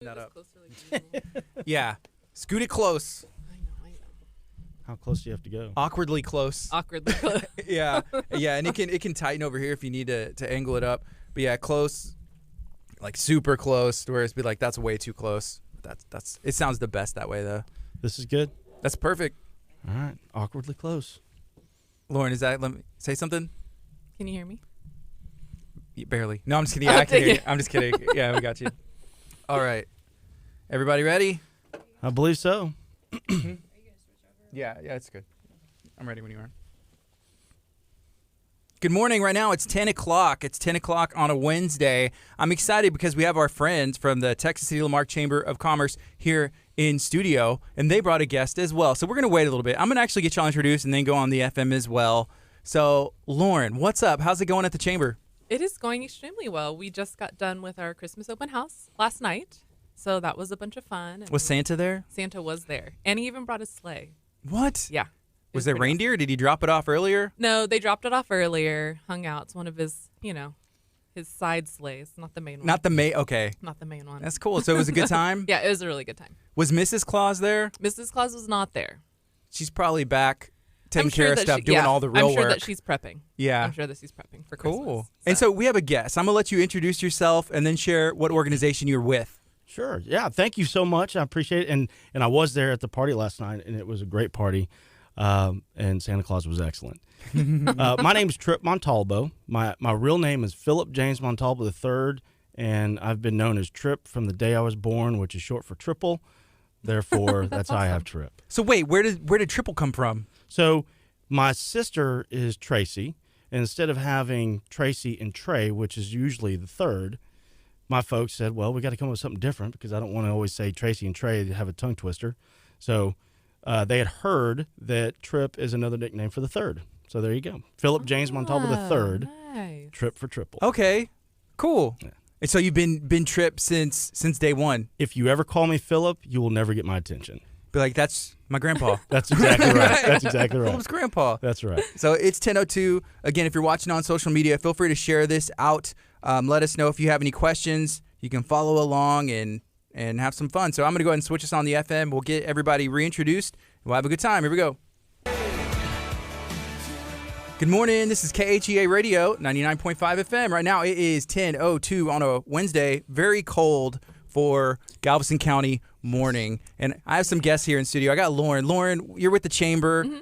that up. Yeah. Scoot it close. I know. How close do you have to go? Awkwardly close. Awkwardly close. Yeah. Yeah, and it can tighten over here if you need to angle it up. But yeah, close, like super close, whereas be like, that's way too close. That's it sounds the best that way though. This is good? That's perfect. All right. Awkwardly close. Lauren, let me say something? Can you hear me? Barely. No, I'm just kidding. Yeah, I can hear you. I'm just kidding. Yeah, we got you. All right. Everybody ready? I believe so. Yeah, it's good. I'm ready when you are. Good morning. Right now it's 10 o'clock. It's 10 o'clock on a Wednesday. I'm excited because we have our friends from the Texas City Lamarck Chamber of Commerce here in studio, and they brought a guest as well. So we're going to wait a little bit. I'm going to actually get y'all introduced and then go on the FM as well. So, Lauren, what's up? How's it going at the Chamber? It is going extremely well. We just got done with our Christmas open house last night, so that was a bunch of fun. Was Santa there? Santa was there, and he even brought a sleigh. What? Yeah. Was there reindeer? Did he drop it off earlier? No, they dropped it off earlier, hung out. It's one of his, his side sleighs, not the main one. Okay. Not the main one. That's cool. So it was a good time? Yeah, it was a really good time. Was Mrs. Claus there? Mrs. Claus was not there. She's probably back taking I'm sure care of that stuff, doing all the real work. I'm sure that she's prepping. Yeah. I'm sure that she's prepping for Christmas. Cool. And so we have a guest. I'm going to let you introduce yourself and then share what organization you're with. Sure. Yeah. Thank you so much. I appreciate it. And I was there at the party last night, and it was a great party. And Santa Claus was excellent. My name is Trip Montalvo. My real name is Philip James Montalvo III, and I've been known as Trip from the day I was born, which is short for triple. Therefore, that's awesome. how I have Trip. So wait, where did triple come from? So my sister is Tracy, and instead of having Tracy and Trey, which is usually the third, my folks said, well, we got to come up with something different because I don't want to always say Tracy and Trey to have a tongue twister. So they had heard that Trip is another nickname for the third. So there you go. Philip James Montalvo III, nice. Trip for triple. Okay, cool. Yeah. And so you've been Trip since day one. If you ever call me Philip, you will never get my attention. Be like, that's my grandpa. That's exactly right. That's exactly right. Philip's grandpa. That's right. So it's 10:02. Again, if you're watching on social media, feel free to share this out. Let us know if you have any questions. You can follow along and have some fun. So I'm going to go ahead and switch us on the FM. We'll get everybody reintroduced. We'll have a good time. Here we go. Good morning. This is KHEA Radio, 99.5 FM. Right now it is 10:02 on a Wednesday. Very cold for Galveston County morning. And I have some guests here in studio. I got Lauren. Lauren, you're with the Chamber. Mm-hmm.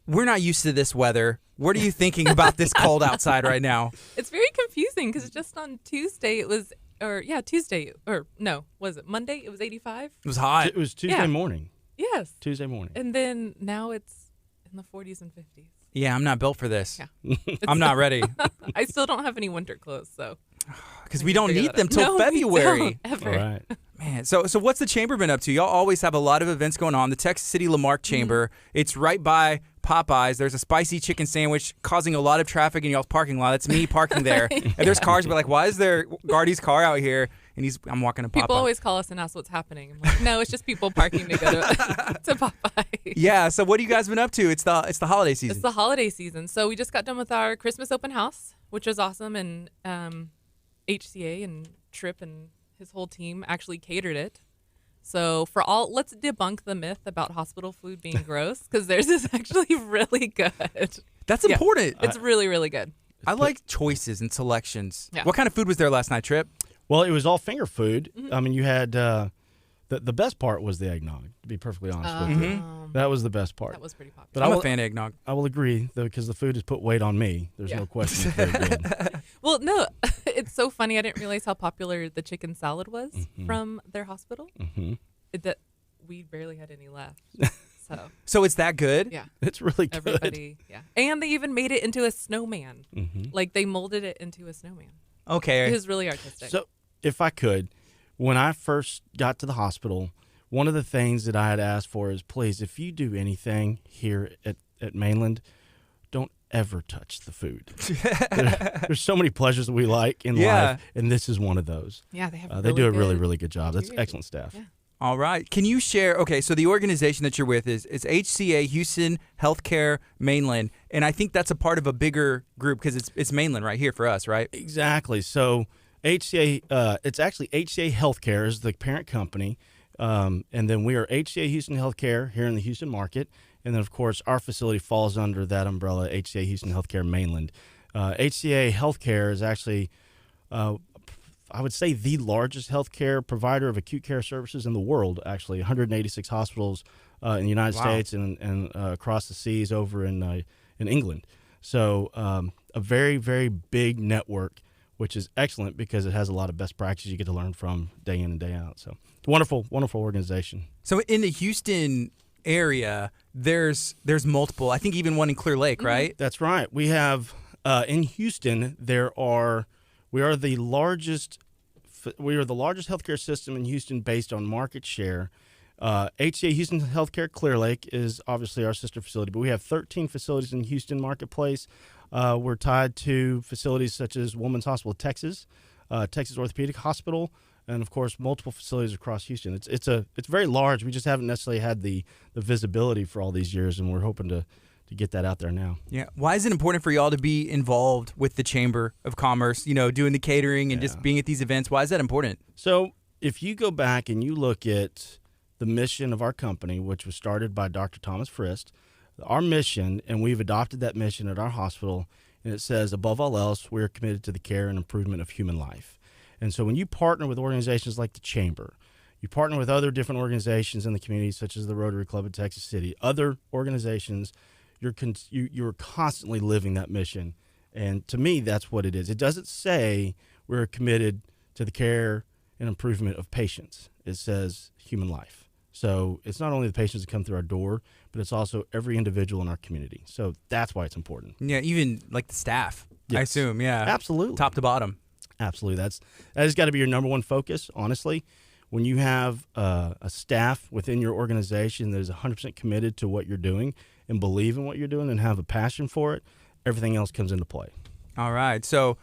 We're not used to this weather. What are you thinking about this cold outside right now? It's very confusing because just on Tuesday was Monday? It was 85. It was hot. It was Tuesday morning. Yes. Tuesday morning. And then now it's in the 40s and 50s. Yeah, I'm not built for this. Yeah. I'm not ready. I still don't have any winter clothes, so. Because we don't need them till February. We don't, ever. All right. Man, so what's the Chamber been up to? Y'all always have a lot of events going on. The Texas City Lamarck Chamber, It's right by Popeyes. There's a spicy chicken sandwich causing a lot of traffic in y'all's parking lot. That's me parking there. And there's cars be like, why is there Gardy's car out here? And I'm walking to Popeyes. People always call us and ask what's happening. I'm like, no, it's just people parking to go to Popeyes. Yeah, so what have you guys been up to? It's the holiday season. It's the holiday season. So we just got done with our Christmas open house, which was awesome. And HCA and Trip and his whole team actually catered it. So let's debunk the myth about hospital food being gross, because theirs is actually really good. That's important. It's really, really good. I like choices and selections. Yeah. What kind of food was there last night, Trip? Well, it was all finger food. Mm-hmm. I mean, you had the best part was the eggnog, to be perfectly honest with you. That was the best part. That was pretty popular. But I'm a fan of eggnog. I will agree, though, because the food has put weight on me. There's no question. It's very good. Well, no, it's so funny. I didn't realize how popular the chicken salad was from their hospital. Mm-hmm. That we barely had any left. So it's that good? Yeah. It's really good. Everybody, yeah. And they even made it into a snowman. Mm-hmm. Like they molded it into a snowman. Okay. It was really artistic. So if I could, when I first got to the hospital, one of the things that I had asked for is, please, if you do anything here at Mainland, don't ever touch the food. There's so many pleasures that we like in life, and this is one of those. Yeah, they do a really, really good job. That's excellent staff. Yeah. All right. Can you share, okay, so the organization that you're with is HCA, Houston Healthcare Mainland, and I think that's a part of a bigger group because it's Mainland right here for us, right? Exactly. So HCA, it's actually HCA Healthcare is the parent company. And then we are HCA Houston Healthcare here in the Houston market. And then, of course, our facility falls under that umbrella, HCA Houston Healthcare Mainland. HCA Healthcare is actually, I would say, the largest healthcare provider of acute care services in the world, actually. 186 hospitals in the United States and across the seas over in England. So a very, very big network, which is excellent because it has a lot of best practices you get to learn from day in and day out. So it's a wonderful, wonderful organization. So in the Houston area, there's multiple. I think even one in Clear Lake, right? That's right. We have in Houston. We are the largest healthcare system in Houston based on market share. HCA Houston Healthcare Clear Lake is obviously our sister facility, but we have 13 facilities in Houston marketplace. We're tied to facilities such as Women's Hospital of Texas, Texas Orthopedic Hospital, and of course multiple facilities across Houston. It's very large. We just haven't necessarily had the visibility for all these years, and we're hoping to get that out there now. Yeah. Why is it important for y'all to be involved with the Chamber of Commerce, doing the catering and just being at these events? Why is that important? So if you go back and you look at the mission of our company, which was started by Dr. Thomas Frist, our mission, and we've adopted that mission at our hospital, and it says, above all else, we are committed to the care and improvement of human life. And so when you partner with organizations like the Chamber, you partner with other different organizations in the community, such as the Rotary Club of Texas City, other organizations, you're constantly living that mission. And to me, that's what it is. It doesn't say we're committed to the care and improvement of patients. It says human life. So it's not only the patients that come through our door, but it's also every individual in our community. So that's why it's important. Yeah, even like the staff, yes. I assume. Yeah, absolutely. Top to bottom. Absolutely. That has got to be your number one focus, honestly. When you have a staff within your organization that is 100% committed to what you're doing and believe in what you're doing and have a passion for it, everything else comes into play. All right. So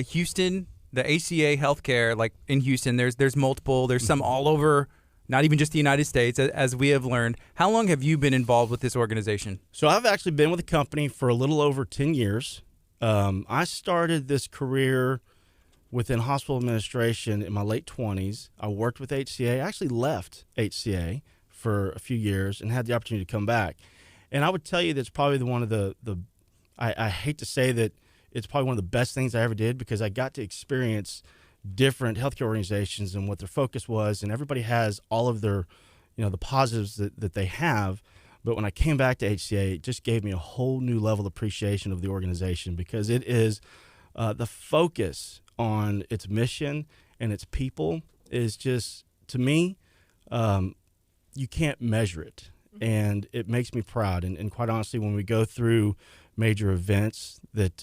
Houston, the HCA Healthcare, like in Houston, there's multiple. There's some all over, not even just the United States, as we have learned. How long have you been involved with this organization? So I've actually been with the company for a little over 10 years. I started this career within hospital administration in my late 20s. I worked with HCA. I actually left HCA for a few years and had the opportunity to come back. And I would tell you that's probably one of I hate to say that it's probably one of the best things I ever did, because I got to experience different healthcare organizations and what their focus was, and everybody has all of their, the positives that they have. But when I came back to HCA, it just gave me a whole new level of appreciation of the organization, because it is the focus on its mission and its people is just, to me, you can't measure it. And it makes me proud. And quite honestly, when we go through major events that,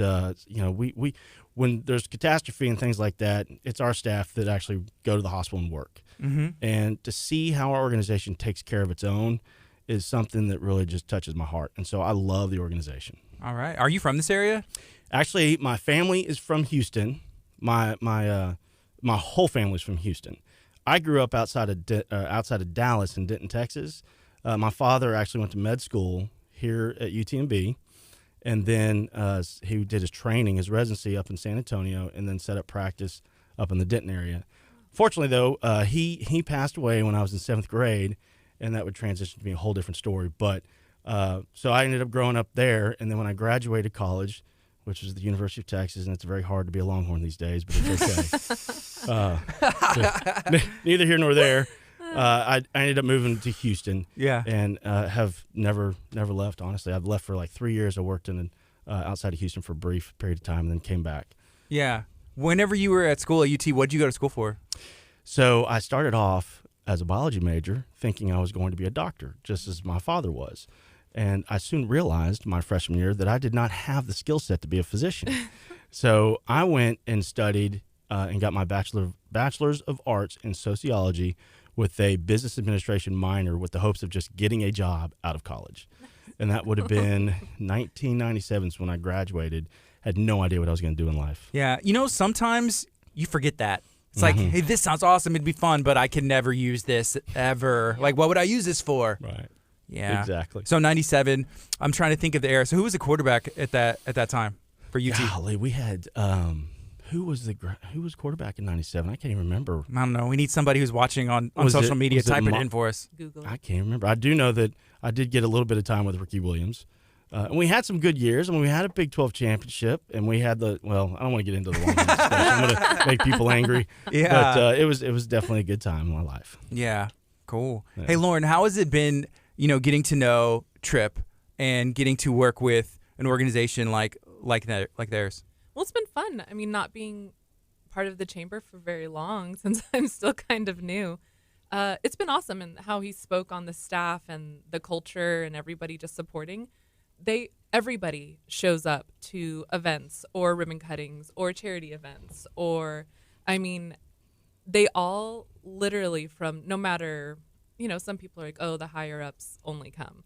we when there's catastrophe and things like that, it's our staff that actually go to the hospital and work. Mm-hmm. And to see how our organization takes care of its own is something that really just touches my heart. And so I love the organization. All right. Are you from this area? Actually, my family is from Houston. My whole family's from Houston. I grew up outside of Dallas in Denton, Texas. My father actually went to med school here at UTMB, and then he did his training, his residency up in San Antonio, and then set up practice up in the Denton area. Fortunately, though, he passed away when I was in 7th grade, and that would transition to be a whole different story. But so I ended up growing up there, and then when I graduated college, which is the University of Texas, and it's very hard to be a Longhorn these days, but it's okay. Neither here nor there. I ended up moving to Houston, and have never left. Honestly, I've left for like 3 years. I worked outside of Houston for a brief period of time, and then came back. Yeah. Whenever you were at school at UT, what did you go to school for? So I started off as a biology major, thinking I was going to be a doctor, just as my father was. And I soon realized my freshman year that I did not have the skill set to be a physician. So I went and studied and got my bachelor's of arts in sociology with a business administration minor, with the hopes of just getting a job out of college. And that would have been 1997 when I graduated. Had no idea what I was going to do in life. Yeah. Sometimes you forget that. It's like, hey, this sounds awesome. It'd be fun, but I can never use this ever. Like, what would I use this for? Right. Yeah. Exactly. So 97, I'm trying to think of the era. So who was the quarterback at that time for UT? Golly, we had who was quarterback in '97? I can't even remember. I don't know. We need somebody who's watching on social media. Type it in for us. Google. I can't remember. I do know that I did get a little bit of time with Ricky Williams. And we had some good years. I mean, we had a Big 12 championship, and we had I don't want to get into the long stuff. I'm going to make people angry. Yeah. But it was definitely a good time in my life. Yeah. Cool. Yeah. Hey, Lauren, how has it been, getting to know Trip and getting to work with an organization like theirs? Well, it's been fun. I mean, not being part of the chamber for very long, since I'm still kind of new. It's been awesome, and how he spoke on the staff and the culture and everybody just supporting. Everybody shows up to events or ribbon cuttings or charity events, or, I mean, they all literally, from no matter, some people are like, oh, the higher ups only come.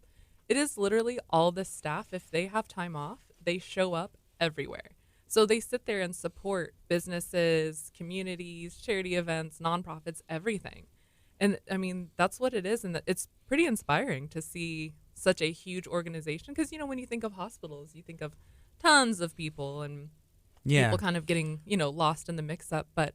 It is literally all the staff. If they have time off, they show up everywhere. So they sit there and support businesses, communities, charity events, nonprofits, everything. And I mean, that's what it is. And it's pretty inspiring to see such a huge organization. Because, when you think of hospitals, you think of tons of people and people kind of getting, lost in the mix up. But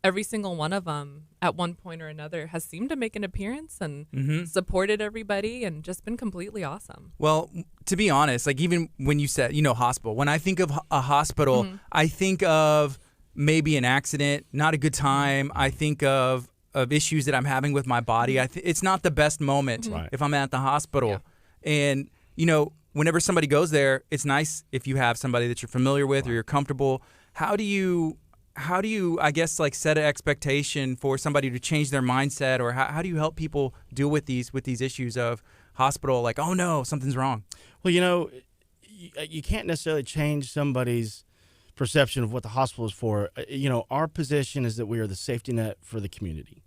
every single one of them at one point or another has seemed to make an appearance and supported everybody and just been completely awesome. Well, to be honest, like even when you said, hospital, when I think of a hospital, I think of maybe an accident, not a good time. I think of issues that I'm having with my body. It's not the best moment if I'm at the hospital. Yeah. And, whenever somebody goes there, it's nice if you have somebody that you're familiar with or you're comfortable. How do you, I guess, like set an expectation for somebody to change their mindset, or how do you help people deal with these issues of hospital, like, oh no, something's wrong? Well, you can't necessarily change somebody's perception of what the hospital is for. Our position is that we are the safety net for the community.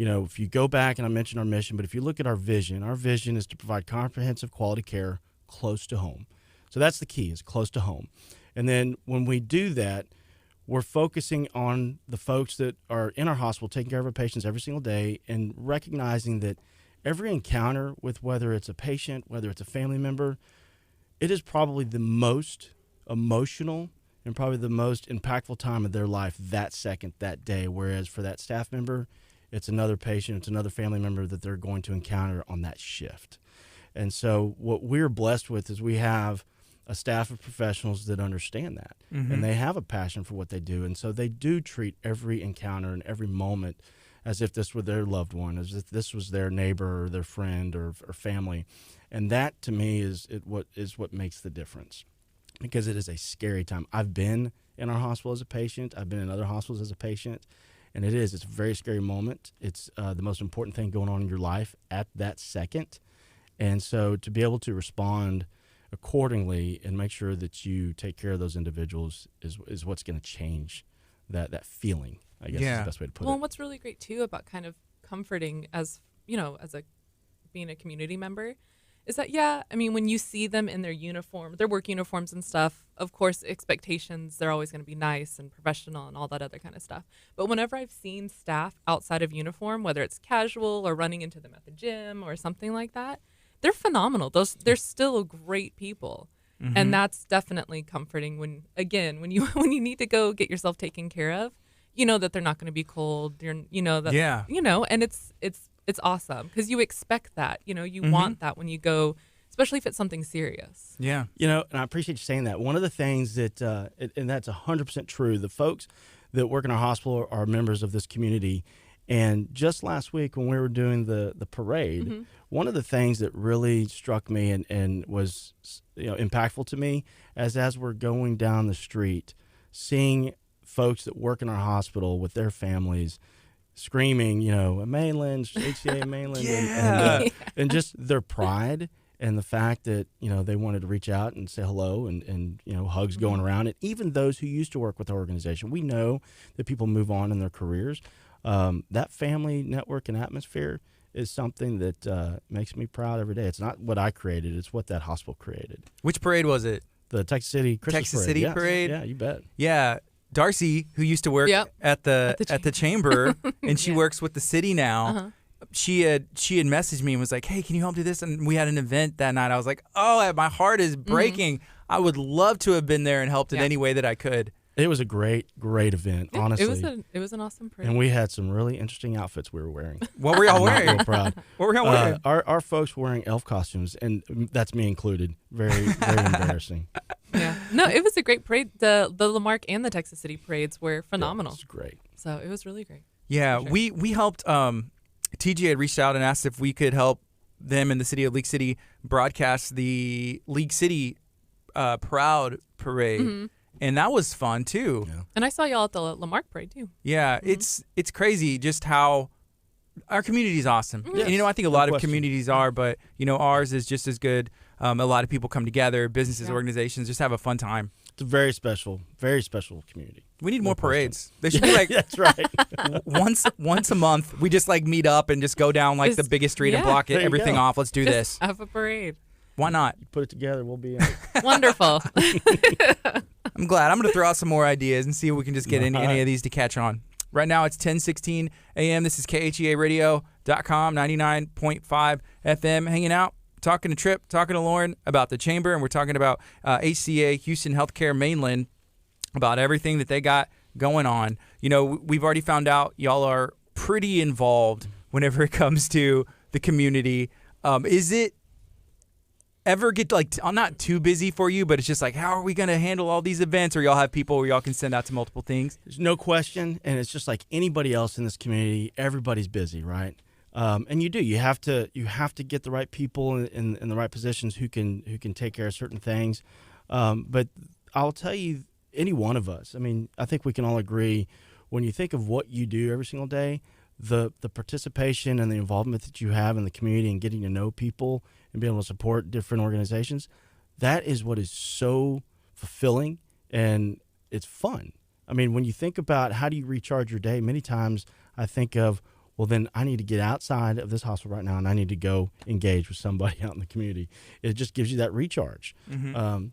If you go back, and I mentioned our mission, but if you look at our vision is to provide comprehensive quality care close to home. So that's the key, is close to home. And then when we do that, we're focusing on the folks that are in our hospital, taking care of our patients every single day, and recognizing that every encounter with, whether it's a patient, whether it's a family member, it is probably the most emotional and probably the most impactful time of their life that second, that day. Whereas for that staff member, it's another patient, it's another family member that they're going to encounter on that shift. And so what we're blessed with is we have a staff of professionals that understand that, and they have a passion for what they do. And so they do treat every encounter and every moment as if this were their loved one, as if this was their neighbor or their friend or family. And that, to me, is what makes the difference, because it is a scary time. I've been in our hospital as a patient. I've been in other hospitals as a patient. And it's a very scary moment. It's the most important thing going on in your life at that second. And so to be able to respond accordingly and make sure that you take care of those individuals is what's going to change that feeling, I guess is the best way to put it. Well, what's really great, too, about kind of comforting as being a community member is that, when you see them in their uniform, their work uniforms and stuff, of course, expectations, they're always going to be nice and professional and all that other kind of stuff. But whenever I've seen staff outside of uniform, whether it's casual or running into them at the gym or something like that, they're phenomenal. They're still great people. And that's definitely comforting when you need to go get yourself taken care of, that they're not going to be cold. And it's awesome because you expect that, you want that when you go, especially if it's something serious. Yeah. And I appreciate you saying that. One of the things that, and that's 100% true, the folks that work in our hospital are members of this community. And just last week when we were doing the parade, one of the things that really struck me and was impactful to me as we're going down the street, seeing folks that work in our hospital with their families screaming, Mainland, KHEA, Mainland, and just their pride and the fact that, they wanted to reach out and say hello and hugs going around. And even those who used to work with our organization, we know that people move on in their careers. That family network and atmosphere is something that makes me proud every day. It's not what I created, it's what that hospital created. Which parade was it? The Texas City Christmas parade. Parade? Yeah, you bet. Yeah. Darcy, who used to work at the chamber, and she works with the city now. She had messaged me and was like, "Hey, can you help do this?" And we had an event that night. I was like, "Oh, my heart is breaking. I would love to have been there and helped in any way that I could." It was a great event, Yeah, honestly. it was an awesome parade. And we had some really interesting outfits we were wearing. What were y'all I'm not wearing? real proud. What were y'all wearing? Our folks were wearing elf costumes, and that's me included. Very embarrassing. Yeah. No, it was a great parade. The Lamarck and the Texas City parades were phenomenal. It was great. So it was really great. Yeah, sure. we helped. TG had reached out and asked if we could help them in the city of League City broadcast the League City Proud Parade, and that was fun too. Yeah. And I saw y'all at the Lamarck parade too. Yeah, it's crazy just how our community is awesome. Yes. And, I think a No lot of question. communities are, but ours is just as good. A lot of people come together, businesses, Yeah. organizations, just have a fun time. It's a very special community. We need No more question. parades. They should be like That's right. once a month. We just like meet up and just go down like the Just- biggest street and yeah. block it, There you everything go. off. Let's do Just this. have a parade. Why not? Put it together, we'll be in it. Wonderful. I'm glad. I'm going to throw out some more ideas and see if we can just get any of these to catch on. Right now it's 10:16 a.m. This is KHEARadio.com, 99.5 FM, hanging out, talking to Tripp, talking to Lauren about the Chamber, and we're talking about HCA, Houston Healthcare Mainland, about everything that they got going on. We've already found out y'all are pretty involved whenever it comes to the community. Is it ever get I'm not too busy for you, but it's just like, how are we going to handle all these events? Or y'all have people where y'all can send out to multiple things? There's no question, and it's just like anybody else in this community. Everybody's busy, right? And you have to get the right people in the right positions who can take care of certain things. But I'll tell you, any one of us, I mean, I think we can all agree, when you think of what you do every single day, the participation and the involvement that you have in the community and getting to know people and being able to support different organizations, that is what is so fulfilling, and it's fun. I mean, when you think about how do you recharge your day, many times I think of, well, then I need to get outside of this hospital right now and I need to go engage with somebody out in the community. It just gives you that recharge.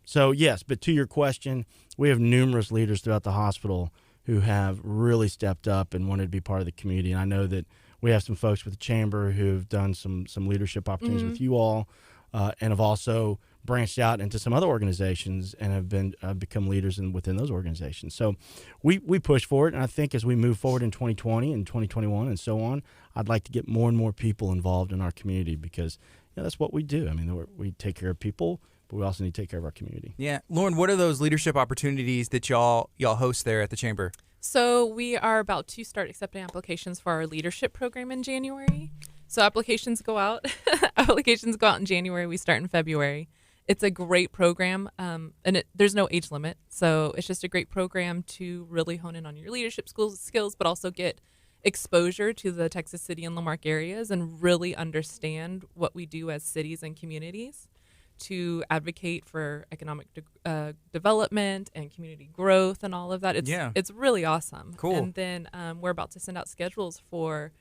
So, yes, but to your question, we have numerous leaders throughout the hospital who have really stepped up and wanted to be part of the community. And I know that we have some folks with the Chamber who have done some leadership opportunities with you all, and have also branched out into some other organizations and have become leaders within those organizations. So we push for it, and I think as we move forward in 2020 and 2021 and so on, I'd like to get more and more people involved in our community because that's what we do. I mean, we take care of people, but we also need to take care of our community. Yeah. Lauren, what are those leadership opportunities that y'all host there at the Chamber? So we are about to start accepting applications for our leadership program in January. So applications go out. Applications go out in January. We start in February. It's a great program, and there's no age limit. So it's just a great program to really hone in on your leadership skills, but also get exposure to the Texas City and Lamarck areas and really understand what we do as cities and communities to advocate for economic development and community growth and all of that. It's really awesome. Cool. And then we're about to send out schedules for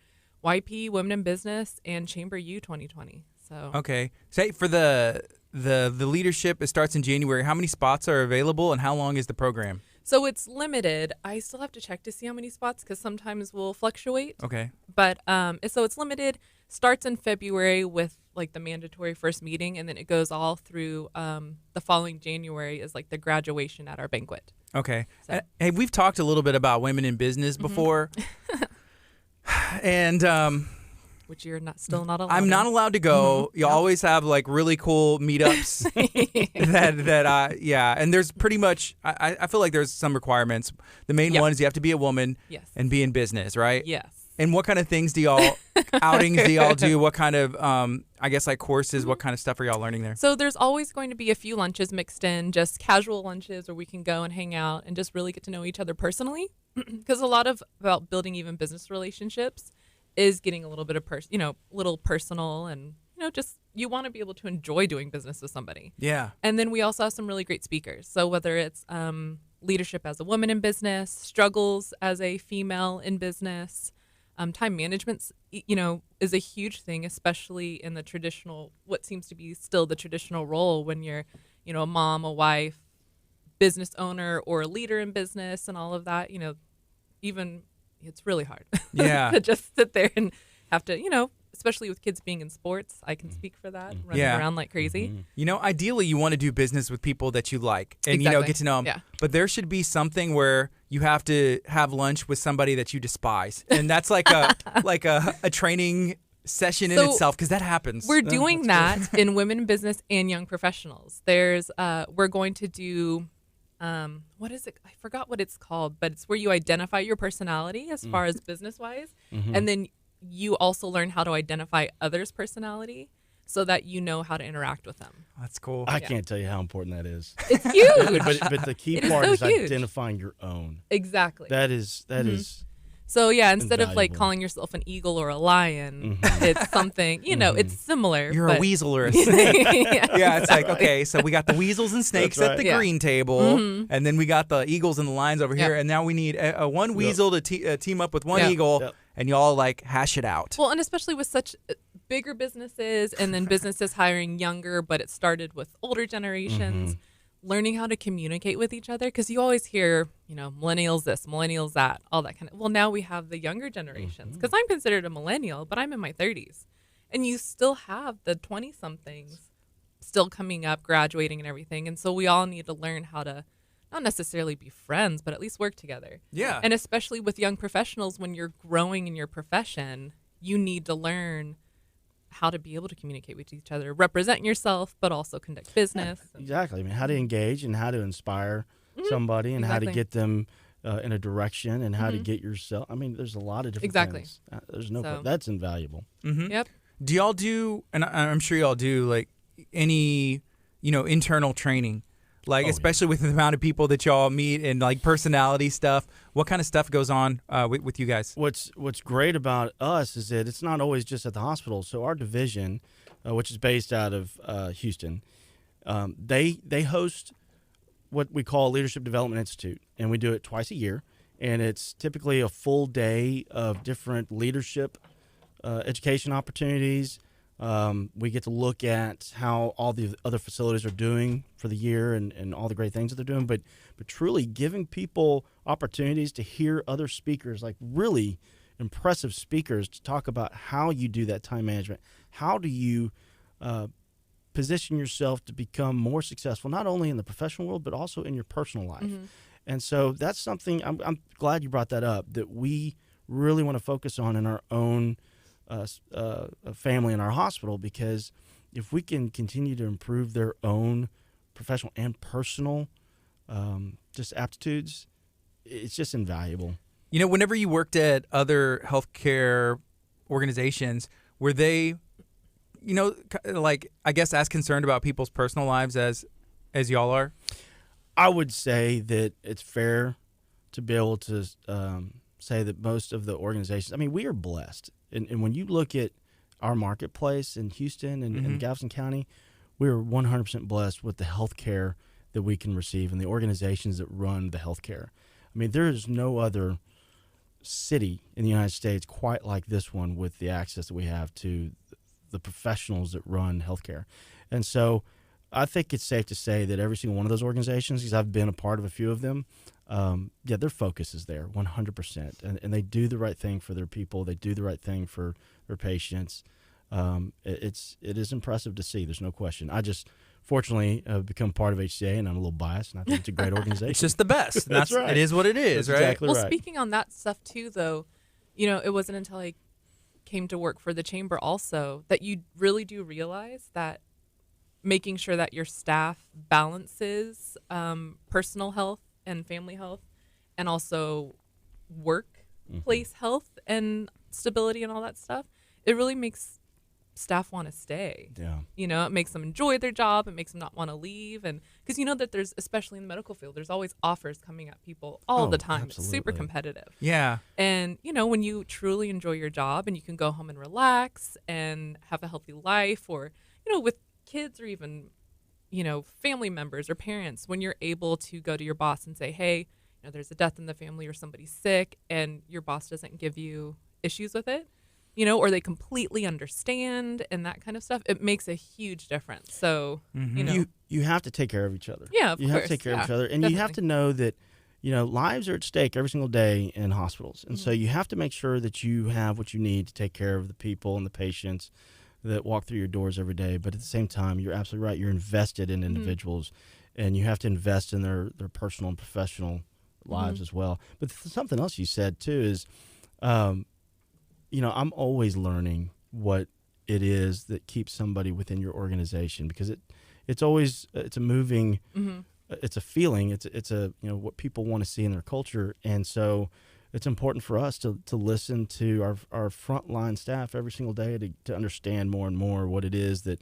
YP, Women in Business, and Chamber U 2020. So Okay. Say for the leadership, it starts in January. How many spots are available, and how long is the program? So it's limited. I still have to check to see how many spots because sometimes we'll fluctuate. Okay. But so it's limited. Starts in February with like the mandatory first meeting, and then it goes all through the following January is like the graduation at our banquet. Okay. So. Hey, we've talked a little bit about women in business before, and Which you're still not allowed. I'm not allowed to go. You Yep. always have like really cool meetups and there's pretty much I feel like there's some requirements. The main Yep. one is you have to be a woman Yes. and be in business, right? Yes. And what kind of things do y'all outings do y'all do? What kind of I guess like courses? What kind of stuff are y'all learning there? So there's always going to be a few lunches mixed in, just casual lunches where we can go and hang out and just really get to know each other personally. Because a lot about building even business relationships is getting a little bit of little personal and just you want to be able to enjoy doing business with somebody. Yeah. And then we also have some really great speakers. So whether it's leadership as a woman in business, struggles as a female in business, time management, is a huge thing, especially in the traditional, what seems to be still the traditional role when you're, a mom, a wife, business owner, or a leader in business and all of that, even it's really hard. Yeah. To just sit there and have to, especially with kids being in sports, I can speak for that, running Yeah. around like crazy. You know, ideally, you want to do business with people that you like and, Exactly. get to know them. Yeah. But there should be something where you have to have lunch with somebody that you despise. And that's like a training session in So, itself, because that happens. We're doing that in women in business and young professionals. There's we're going to do what is it? I forgot what it's called, but it's where you identify your personality as far as business wise, and then you also learn how to identify others' personality so that you know how to interact with them. That's cool. I can't tell you how important that is. It's huge. But the key It is part so is huge. identifying your own. Exactly. That is So yeah, instead of like invaluable. calling yourself an eagle or a lion, it's something, it's similar. You're but a weasel or a snake. Yeah, it's like, exactly. okay, so we got the weasels and snakes That's at the right. Yeah. green table, and then we got the eagles and the lions over here, Yep. and now we need one weasel to team up with one Yep. eagle, Yep. and y'all like hash it out. Well, and especially with such bigger businesses and then businesses hiring younger, but it started with older generations, learning how to communicate with each other. Because you always hear, millennials this, millennials that, all that kind of. Well, now we have the younger generations. Because I'm considered a millennial, but I'm in my 30s. And you still have the 20-somethings still coming up, graduating and everything. And so we all need to learn how to not necessarily be friends, but at least work together. Yeah. And especially with young professionals, when you're growing in your profession, you need to learn how to be able to communicate with each other, represent yourself, but also conduct business. Exactly. I mean, how to engage and how to inspire somebody and how to Exactly. get them in a direction and how to get yourself. I mean, there's a lot of different Exactly. things. There's no So- that's invaluable. Yep. Do y'all do, and I'm sure y'all do, like any, internal training? Like, Oh, yeah. especially with the amount of people that y'all meet and like personality stuff. What kind of stuff goes on with you guys? What's great about us is that it's not always just at the hospital. So our division, which is based out of Houston, they host what we call Leadership Development Institute, and we do it twice a year. And it's typically a full day of different leadership education opportunities. We get to look at how all the other facilities are doing for the year and all the great things that they're doing, but truly giving people opportunities to hear other speakers, like really impressive speakers, to talk about how you do that time management. How do you position yourself to become more successful, not only in the professional world, but also in your personal life? And so that's something I'm glad you brought that up, that we really want to focus on in our own family in our hospital, because if we can continue to improve their own professional and personal just aptitudes, it's just invaluable. Whenever you worked at other healthcare organizations, were they, like, I guess, as concerned about people's personal lives as y'all are? I would say that it's fair to be able to say that most of the organizations, I mean, we are blessed. And when you look at our marketplace in Houston and Galveston County, we are 100% blessed with the health care that we can receive and the organizations that run the health care. I mean, there is no other city in the United States quite like this one with the access that we have to the professionals that run healthcare. And so I think it's safe to say that every single one of those organizations, because I've been a part of a few of them, their focus is there 100%. And they do the right thing for their people. They do the right thing for their patients. It is impressive to see. There's no question. I just fortunately become part of HCA, and I'm a little biased, and I think it's a great organization. It's just the best. And That's right. It is what it is, That's right? exactly Well, right. speaking on that stuff too, though, it wasn't until I came to work for the chamber also that you really do realize that making sure that your staff balances personal health and family health and also workplace health and stability and all that stuff, it really makes staff want to stay. Yeah. It makes them enjoy their job. It makes them not want to leave. And because that there's, especially in the medical field, there's always offers coming at people all the time. It's super absolutely. competitive. Yeah. And, when you truly enjoy your job and you can go home and relax and have a healthy life, or, with kids or even, family members or parents, when you're able to go to your boss and say, hey, there's a death in the family or somebody's sick, and your boss doesn't give you issues with it, or they completely understand and that kind of stuff, it makes a huge difference. So, You have to take care of each other. Yeah, of you have course. to take care of Yeah, each other, and you have definitely. to know that lives are at stake every single day in hospitals. And so you have to make sure that you have what you need to take care of the people and the patients that walk through your doors every day. But at the same time, you're absolutely right. You're invested in individuals, and you have to invest in their personal and professional lives as well. But something else you said, too, is, I'm always learning what it is that keeps somebody within your organization, because it's a moving, it's a feeling, it's a what people want to see in their culture. And so it's important for us to listen to our frontline staff every single day to understand more and more what it is that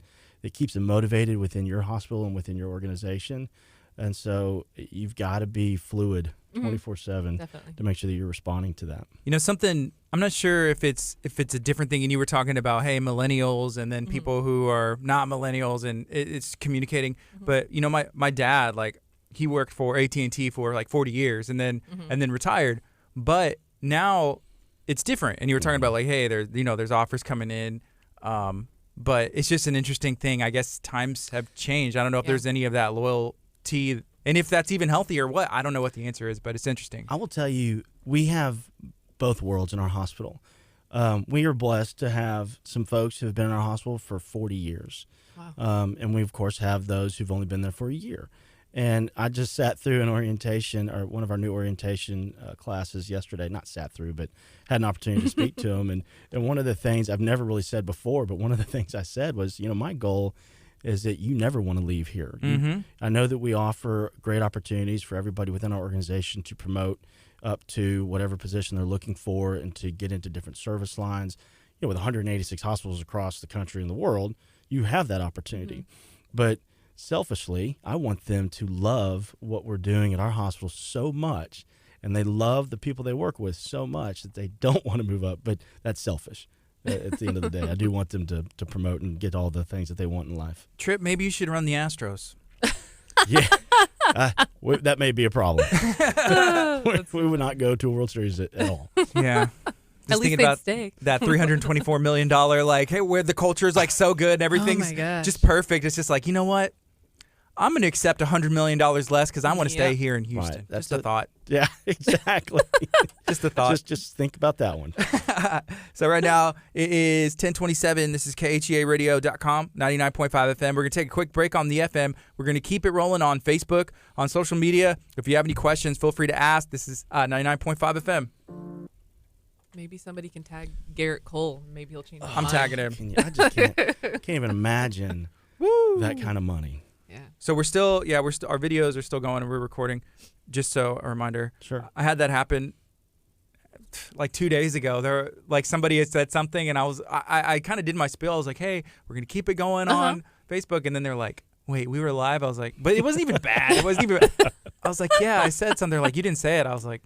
keeps them motivated within your hospital and within your organization. And so you've got to be fluid 24/7 to make sure that you're responding to that. Something, I'm not sure if it's a different thing, and you were talking about, hey, millennials and then people who are not millennials, and it's communicating. But my dad, like, he worked for AT&T for like 40 years and then retired. But now it's different. And you were talking about, like, hey, there's offers coming in. But it's just an interesting thing. I guess times have changed. I don't know if there's any of that loyalty, and if that's even healthy or what. I don't know what the answer is, but it's interesting. I will tell you, we have both worlds in our hospital. We are blessed to have some folks who have been in our hospital for 40 years. Wow. And we, of course, have those who've only been there for a year. And I just sat through an orientation, or one of our new orientation classes yesterday. Not sat through, but had an opportunity to speak to them. And one of the things I've never really said before, but one of the things I said was, my goal is that you never want to leave here. I know that we offer great opportunities for everybody within our organization to promote up to whatever position they're looking for and to get into different service lines. With 186 hospitals across the country and the world, you have that opportunity. But selfishly, I want them to love what we're doing at our hospital so much, and they love the people they work with so much that they don't want to move up. But that's selfish. At the end of the day, I do want them to promote and get all the things that they want in life. Tripp, maybe you should run the Astros. Yeah, that may be a problem. We would not go to a World Series at all. Yeah. At least they'd stay. That $324 million, like, hey, where the culture is like so good and everything's just perfect. It's just like, you know what? I'm going to accept $100 million less because I want to stay here in Houston. Right. That's just a thought. Yeah, exactly. Just a thought. Just think about that one. So right now it is 10:27. This is KHEARadio.com, 99.5 FM. We're going to take a quick break on the FM. We're going to keep it rolling on Facebook, on social media. If you have any questions, feel free to ask. This is 99.5 FM. Maybe somebody can tag Garrett Cole. Maybe he'll change his I'm mind. tagging him. I just can't even imagine that kind of money. Yeah. So we're still our videos are still going and we're recording. Just so a reminder. Sure. I had that happen like 2 days ago. There, like, somebody had said something, and I kind of did my spiel. I was like, hey, we're gonna keep it going on Facebook, and then they're like, wait, we were live. I was like, but it wasn't even bad. It wasn't even. I was like, yeah, I said something. They're like, you didn't say it. I was like,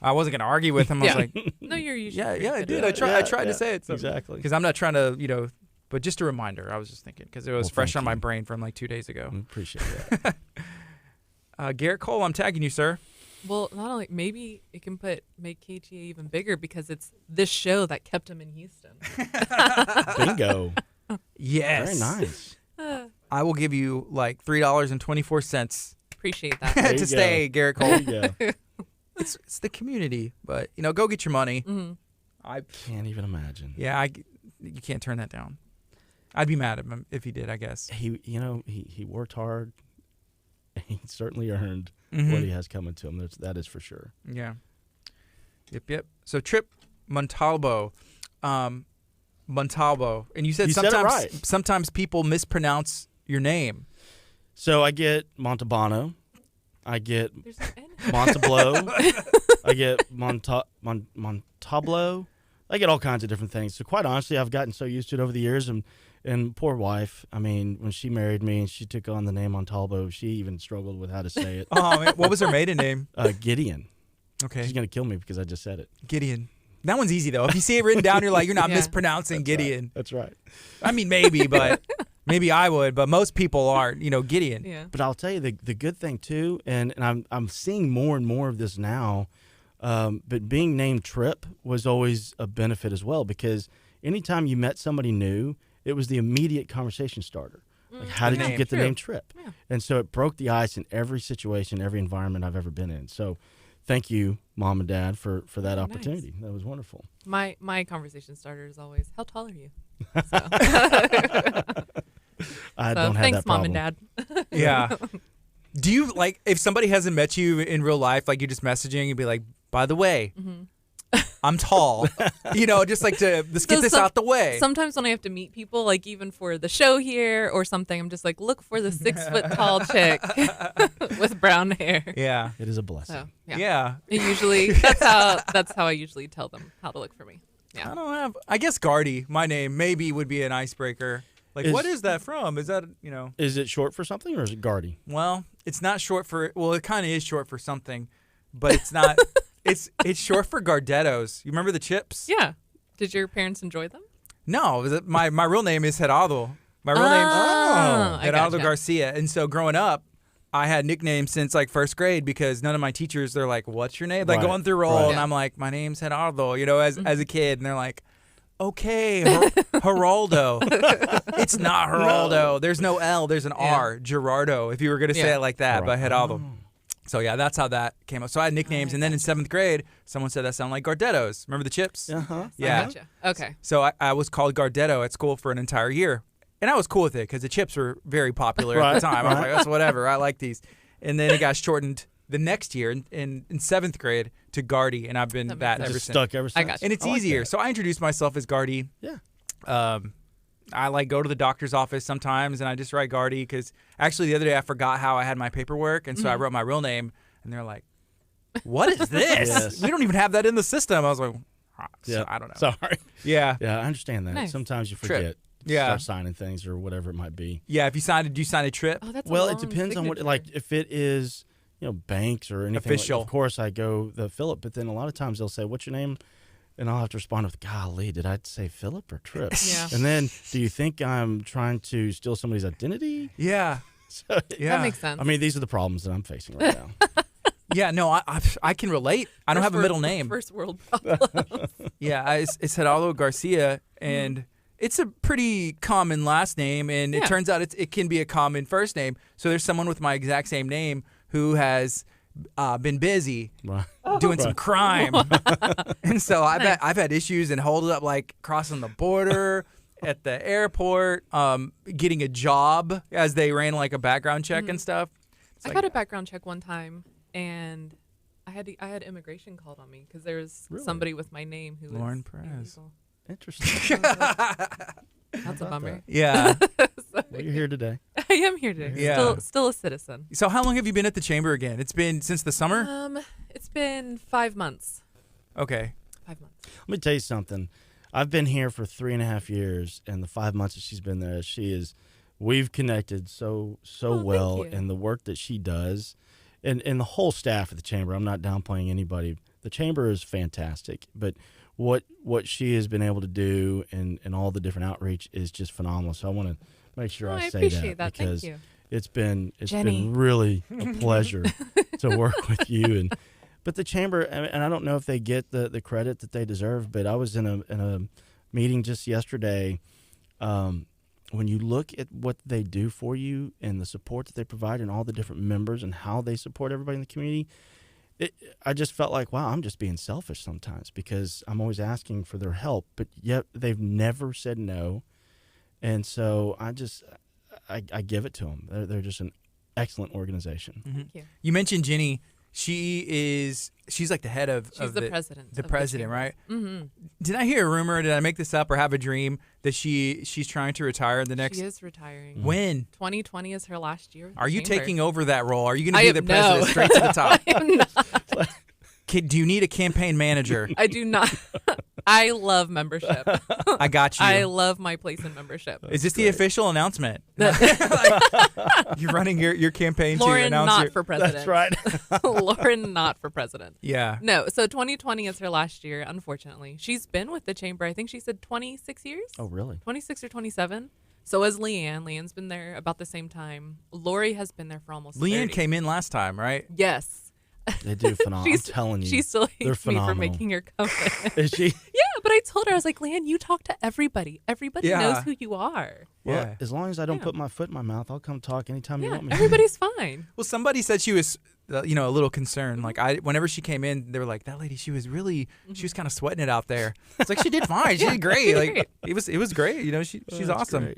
I wasn't gonna argue with him. I was like, no, you're usually yeah, I did. I tried to say it. So, exactly. Because I'm not trying to, but just a reminder. I was just thinking because it was fresh on my brain from like 2 days ago. Appreciate that. Garrett Cole, I'm tagging you, sir. Well, not only, maybe it can make KHEA even bigger because it's this show that kept him in Houston. Bingo. Yes. Very nice. I will give you like $3.24. Appreciate that. to stay, Garrett Cole. There you go. It's the community, but go get your money. I can't even imagine. Yeah, you can't turn that down. I'd be mad at him if he did, I guess. He worked hard. He certainly earned what he has coming to him. That is for sure. Yeah. Yep. So Tripp Montalvo, and you said said it right. Sometimes people mispronounce your name. So I get Montalbano, I get Montablo, I get Montablo. I get all kinds of different things. So quite honestly, I've gotten so used to it over the years. And poor wife, I mean, when she married me and she took on the name Montalvo, she even struggled with how to say it. Oh, man. What was her maiden name? Gideon. Okay. She's going to kill me because I just said it. Gideon. That one's easy, though. If you see it written down, you're like, you're not mispronouncing That's Gideon. Right. That's right. I mean, maybe, but maybe I would, but most people aren't, Gideon. Yeah. But I'll tell you the good thing, too, and I'm seeing more and more of this now, but being named Tripp was always a benefit as well, because anytime you met somebody new, it was the immediate conversation starter. Like, how did you get the name Tripp? Yeah. And so it broke the ice in every situation, every environment I've ever been in. So thank you, Mom and Dad, for that Oh, opportunity. That was wonderful. My conversation starter is always, how tall are you? So, I so don't have thanks, that Mom problem. and Dad. Yeah. Do you like if somebody hasn't met you in real life, like you're just messaging and be like, by the way, I'm tall, just like to let's get this out the way. Sometimes when I have to meet people, like even for the show here or something, I'm just like, look for the 6 foot tall chick with brown hair. Yeah. It is a blessing. So yeah, Yeah. It usually that's how I usually tell them how to look for me. Yeah. I guess Gardy, my name, maybe would be an icebreaker. Like, what is that from? Is that, Is it short for something or is it Gardy? Well, it's not short for, well, it kind of is short for something, but it's not, it's short for Gardettos. You remember the chips? Yeah. Did your parents enjoy them? No, my real name is Gerardo. My real name's I Gerardo gotcha. Garcia. And so growing up, I had nicknames since like first grade because none of my teachers, they're like, what's your name? Like Right, going through roll. right. And I'm like, my name's Gerardo, as a kid. And they're like, okay, Geraldo. It's not Geraldo. There's no L. There's an R. Gerardo, if you were going to say Yeah. it like that. But Geraldo. Oh. So, yeah, that's how that came up. So I had nicknames. And then in 7th grade, someone said that sounded like Gardettos. Remember the chips? Uh-huh. Yeah. I gotcha. Okay. So I was called Gardetto at school for an entire year. And I was cool with it because the chips were very popular at the Right, time. I was like, that's whatever. I like these. And then it got shortened the next year in 7th grade to Gardy. And I've been That makes that sense. ever Just since. stuck ever since. I got you. And it's I like easier. that. So I introduced myself as Gardy. Yeah. I like go to the doctor's office sometimes and I just write Gardy because actually the other day I forgot how I had my paperwork. And so I wrote my real name and they're like, what is this? Yes. We don't even have that in the system. I was like, Yeah. I don't know. Sorry. Yeah. Yeah, I understand that. Nice. Sometimes you Trip. forget. Yeah. Start signing things or whatever it might be. Yeah. If you signed, do you sign a trip? Oh, that's a Well, it long depends on what, signature. like, if it is, banks or anything. Official. Of course, I go the Philip, but then a lot of times they'll say, what's your name? And I'll have to respond with, golly, did I say Philip or Trip? Yeah. And then, do you think I'm trying to steal somebody's identity? Yeah. So, Yeah. That makes sense. I mean, these are the problems that I'm facing right now. Yeah, no, I can relate. I don't have a middle name. First world problem. Yeah, it's Geraldo Garcia, and it's a pretty common last name, and it Yeah. turns out it can be a common first name. So there's someone with my exact same name who has been busy Right. doing some crime, and so I've had issues and hold up like crossing the border. At the airport, getting a job as they ran like a background check and stuff. It's I like, got a background check one time, and I had immigration called on me because there was Really? somebody with my name who Lauren was Perez. illegal. Interesting. That's a bummer. Yeah. Well, you're here today. I am here today. Yeah. Still a citizen. So how long have you been at the chamber again? It's been since the summer? It's been 5 months. Okay. 5 months. Let me tell you something. I've been here for 3.5 years, and the 5 months that she's been there, we've connected so thank well, you. and the work that she does, and the whole staff at the chamber. I'm not downplaying anybody. The chamber is fantastic, but what she has been able to do and all the different outreach is just phenomenal. So I want to make sure Oh, I I say appreciate that. Thank because you. it's been Jenny. really a pleasure to work with you. But the chamber, and I don't know if they get the credit that they deserve, but I was in a meeting just yesterday. When you look at what they do for you and the support that they provide and all the different members and how they support everybody in the community, I just felt like, wow, I'm just being selfish sometimes because I'm always asking for their help, but yet they've never said no. And so I give it to them. They're just an excellent organization. Mm-hmm. Thank you. You mentioned Ginny. She's like the head of She's the president. The of president, chamber. right? Mm-hmm. Did I hear a rumor? Did I make this up or have a dream that she's trying to retire the next? She is retiring. When 2020 is her last year. with the are you chamber. taking over that role? Are you going I to be am- the president no. straight to the top? I am not. Do you need a campaign manager? I do not. I love membership. I got you. I love my place in membership. Is this the official announcement? You're running your campaign to Lauren, announce not your, for president. That's right. Lauren, not for president. Yeah. No, so 2020 is her last year, unfortunately. She's been with the chamber, I think she said 26 years? Oh, really? 26 or 27. So has Leanne. Leanne's been there about the same time. Lori has been there for almost 30. Leanne came in last time, right? Yes. They do phenomenal. I'm She's, telling you. she still they're hates me for phenomenal. making her come in. Is she? Yeah, but what I told her. I was like, Leanne, you talk to everybody. Everybody Yeah. knows who you are. Well, Yeah. as long as I don't Yeah. put my foot in my mouth, I'll come talk anytime you Yeah, want me. everybody's fine. Well, somebody said she was, a little concerned. Like whenever she came in, they were like, "That lady, she was kind of sweating it out there." It's like she did fine. She did great. she did Like great. it was great. She's That's awesome. great.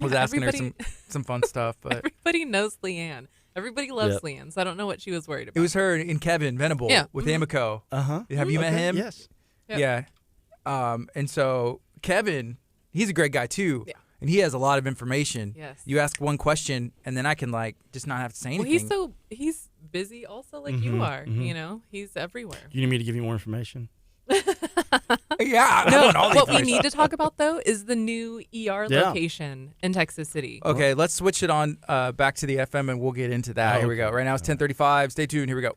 I was Yeah, asking her everybody- some fun stuff, but Everybody knows Leanne. Everybody loves Yep. Leanne, so I don't know what she was worried about. it was her and Kevin Venable Yeah. with Mhm. Amico. Uh-huh. Have you met Okay, him? Yes. Yep. Yeah. And so Kevin, he's a great guy too. Yeah. And he has a lot of information. Yes. You ask one question, and then I can just not have to say anything. Well, he's busy also like you Mhm, are. mhm. He's everywhere. You need me to give you more information? Yeah. I No, want all the what we information. need to talk about though is the new ER Yeah. location in Texas City. Okay, let's switch it on back to the FM, and we'll get into that. Oh, Here we go. okay. Right now it's 10:35. Stay tuned. Here we go.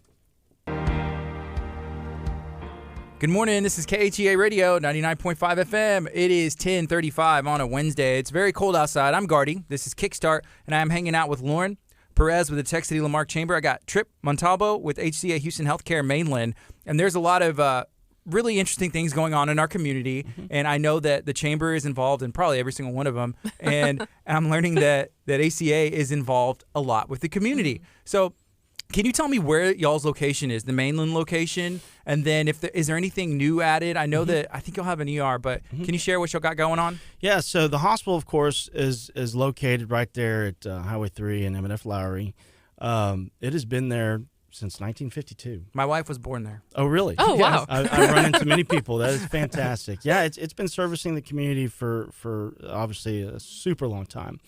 Good morning. This is KHEA Radio, 99.5 FM. It is 10:35 on a Wednesday. It's very cold outside. I'm Gardy. This is Kickstart, and I'm hanging out with Lauren Perez with the Tech City Lamarck Chamber. I got Trip Montalvo with HCA Houston Healthcare Mainland, and there's a lot of really interesting things going on in our community, and I know that the chamber is involved in probably every single one of them, and I'm learning that ACA is involved a lot with the community. So can you tell me where y'all's location is, the Mainland location, and then is there anything new added? I know that I think you'll have an ER, but can you share what y'all got going on? Yeah, so the hospital, of course, is located right there at Highway 3 and M&F Lowry. It has been there since 1952. My wife was born there. Oh, really? Oh, wow. I run into many people. That is fantastic. Yeah, it's been servicing the community for obviously a super long time.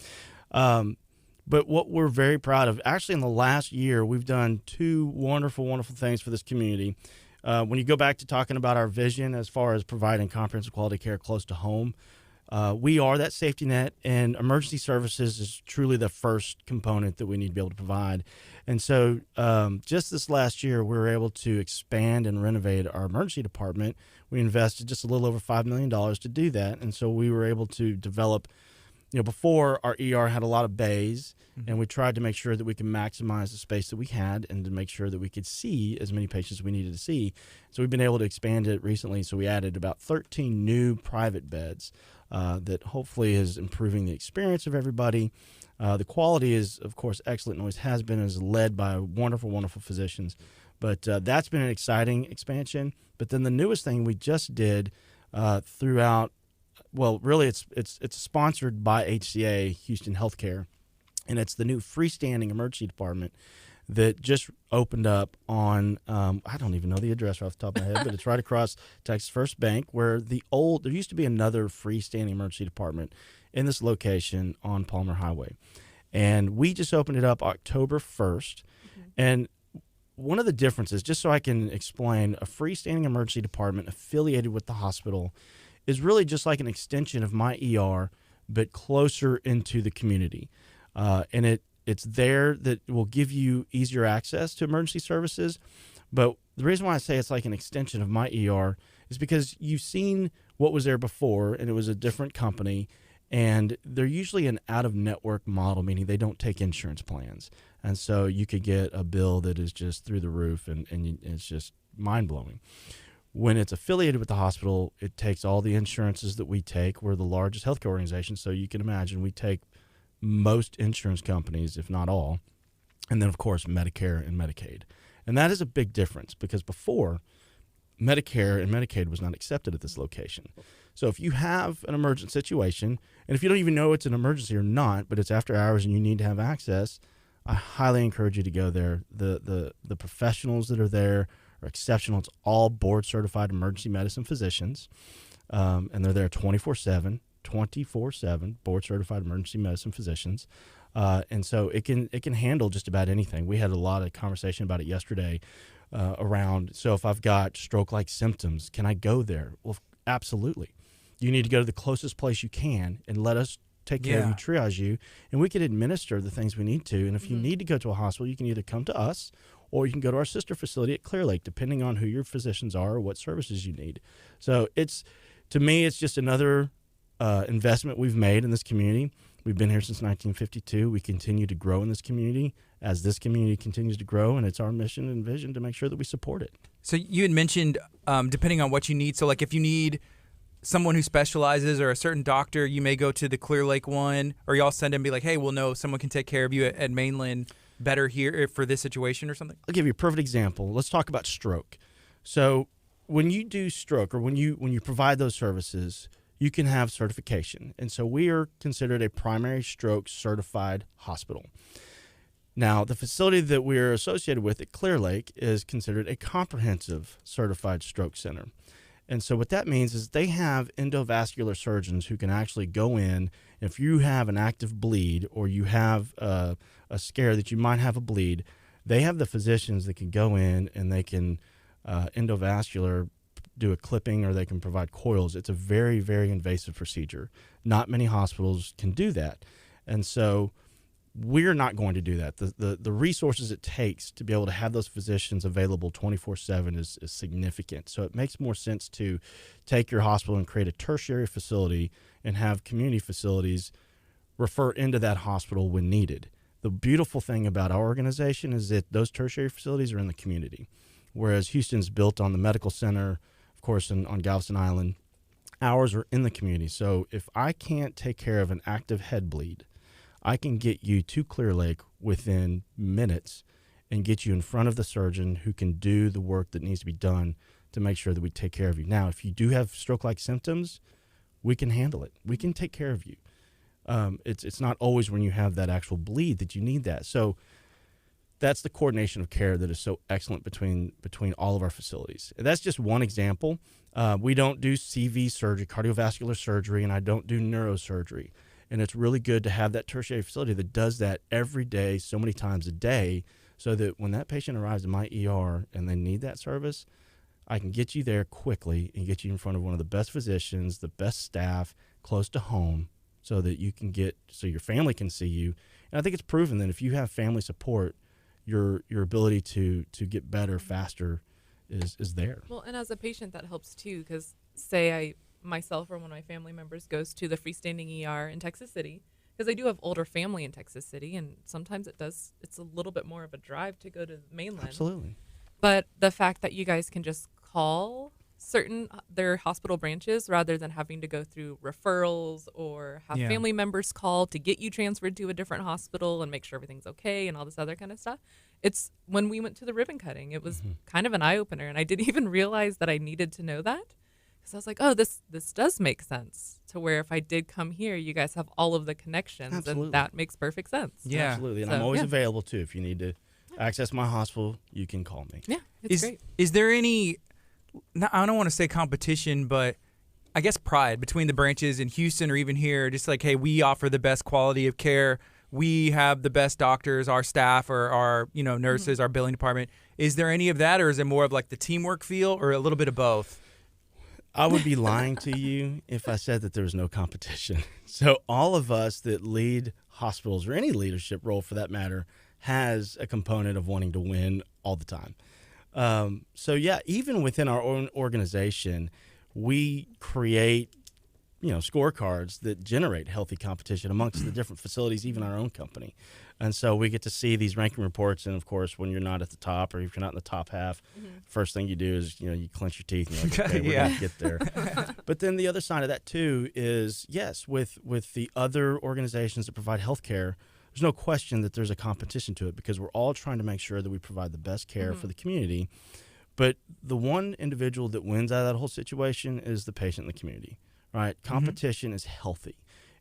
But what we're very proud of, actually in the last year, we've done two wonderful, wonderful things for this community. When you go back to talking about our vision as far as providing comprehensive quality care close to home, we are that safety net, and emergency services is truly the first component that we need to be able to provide. And so just this last year, we were able to expand and renovate our emergency department. We invested just a little over $5 million to do that. And so we were able to develop, before our ER had a lot of bays, and we tried to make sure that we could maximize the space that we had and to make sure that we could see as many patients as we needed to see. So we've been able to expand it recently. So we added about 13 new private beds that hopefully is improving the experience of everybody. The quality is, of course, excellent and always has been, is led by wonderful, wonderful physicians. But that's been an exciting expansion. But then the newest thing we just did throughout, well, really it's sponsored by HCA Houston Healthcare, and it's the new freestanding emergency department that just opened up on, I don't even know the address off the top of my head, but it's right across Texas First Bank, where there used to be another freestanding emergency department in this location on Palmer Highway. And we just opened it up October 1st. And one of the differences, just so I can explain, a freestanding emergency department affiliated with the hospital is really just like an extension of my ER, but closer into the community. And it's there that will give you easier access to emergency services. But the reason why I say it's like an extension of my ER is because you've seen what was there before, and it was a different company, and they're usually an out-of-network model, meaning they don't take insurance plans. And so you could get a bill that is just through the roof, and it's just mind-blowing. When it's affiliated with the hospital, it takes all the insurances that we take. We're the largest healthcare organization, so you can imagine we take most insurance companies, if not all, and then, of course, Medicare and Medicaid. And that is a big difference because before, Medicare and Medicaid was not accepted at this location. So if you have an emergent situation, and if you don't even know it's an emergency or not, but it's after hours and you need to have access, I highly encourage you to go there. The professionals that are there are exceptional. It's all board-certified emergency medicine physicians, and they're there 24/7, board-certified emergency medicine physicians. And so it can handle just about anything. We had a lot of conversation about it yesterday around, so if I've got stroke-like symptoms, can I go there? Well, absolutely. You need to go to the closest place you can and let us take care of you, triage you, and we can administer the things we need to. And if you need to go to a hospital, you can either come to us or you can go to our sister facility at Clear Lake, depending on who your physicians are or what services you need. So to me, it's just another investment we've made in this community. We've been here since 1952. We continue to grow in this community as this community continues to grow, and it's our mission and vision to make sure that we support it. So you had mentioned depending on what you need. So like if you need someone who specializes or a certain doctor, you may go to the Clear Lake one, or y'all send them and be like, hey, we'll know someone can take care of you at Mainland better here for this situation or something? I'll give you a perfect example. Let's talk about stroke. So when you do stroke, or when you provide those services, you can have certification. And so we are considered a primary stroke certified hospital. Now, the facility that we're associated with at Clear Lake is considered a comprehensive certified stroke center. And so what that means is they have endovascular surgeons who can actually go in. If you have an active bleed, or you have a scare that you might have a bleed, they have the physicians that can go in and they can endovascular, do a clipping, or they can provide coils. It's a very, very invasive procedure. Not many hospitals can do that. And so we're not going to do that. The resources it takes to be able to have those physicians available 24/7 is significant. So it makes more sense to take your hospital and create a tertiary facility and have community facilities refer into that hospital when needed. The beautiful thing about our organization is that those tertiary facilities are in the community, whereas Houston's built on the medical center, of course, on Galveston Island. Ours are in the community. So if I can't take care of an active head bleed, I can get you to Clear Lake within minutes and get you in front of the surgeon who can do the work that needs to be done to make sure that we take care of you. Now, if you do have stroke-like symptoms, we can handle it. We can take care of you. It's not always when you have that actual bleed that you need that. So that's the coordination of care that is so excellent between all of our facilities. And that's just one example. We don't do CV surgery, cardiovascular surgery, and I don't do neurosurgery. And it's really good to have that tertiary facility that does that every day, so many times a day, so that when that patient arrives in my ER and they need that service, I can get you there quickly and get you in front of one of the best physicians, the best staff, close to home, so that you can so your family can see you. And I think it's proven that if you have family support, your ability to get better faster is there. Well, and as a patient, that helps too, because say myself or one of my family members goes to the freestanding ER in Texas City, because I do have older family in Texas City, and sometimes it's a little bit more of a drive to go to Mainland. Absolutely. But the fact that you guys can just call their hospital branches rather than having to go through referrals or have family members call to get you transferred to a different hospital and make sure everything's okay and all this other kind of stuff. It's when we went to the ribbon cutting, it was kind of an eye opener, and I didn't even realize that I needed to know that. So I was like, oh, this does make sense, to where if I did come here, you guys have all of the connections. Absolutely. And that makes perfect sense. Yeah. Absolutely. And So, I'm always available too. If you need to access my hospital, you can call me. Yeah, it's great. Is there any, I don't want to say competition, but I guess pride between the branches in Houston or even here, just like, hey, we offer the best quality of care. We have the best doctors, our staff, or our nurses, our billing department. Is there any of that, or is it more of like the teamwork feel, or a little bit of both? I would be lying to you if I said that there was no competition. So all of us that lead hospitals, or any leadership role for that matter, has a component of wanting to win all the time. So yeah, even within our own organization, we create scorecards that generate healthy competition amongst the different facilities, even our own company. And so we get to see these ranking reports. And of course, when you're not at the top, or if you're not in the top half, first thing you do is, you clench your teeth and you're like, okay, we're going to get there. But then the other side of that too is, yes, with the other organizations that provide health care, there's no question that there's a competition to it, because we're all trying to make sure that we provide the best care for the community. But the one individual that wins out of that whole situation is the patient in the community, right? Competition is healthy,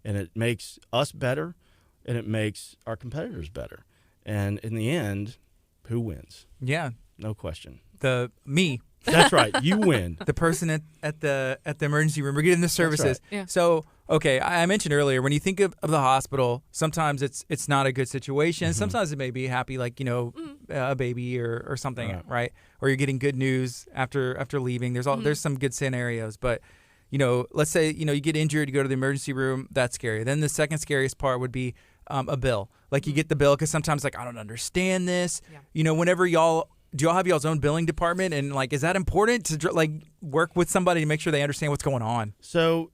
and it makes us better, and it makes our competitors better. And in the end, who wins? Yeah. No question. Me. That's right. You win. The person at the emergency room. We're getting the services. Right. Yeah. So, okay, I mentioned earlier, when you think of the hospital, sometimes it's not a good situation. Sometimes it may be happy, like, a baby or something, right? Or you're getting good news after leaving. There's some good scenarios, but let's say, you get injured, you go to the emergency room, that's scary. Then the second scariest part would be a bill. Like, you get the bill because sometimes, like, I don't understand this. Yeah. Whenever do y'all have y'all's own billing department? And, like, is that important to, like, work with somebody to make sure they understand what's going on? So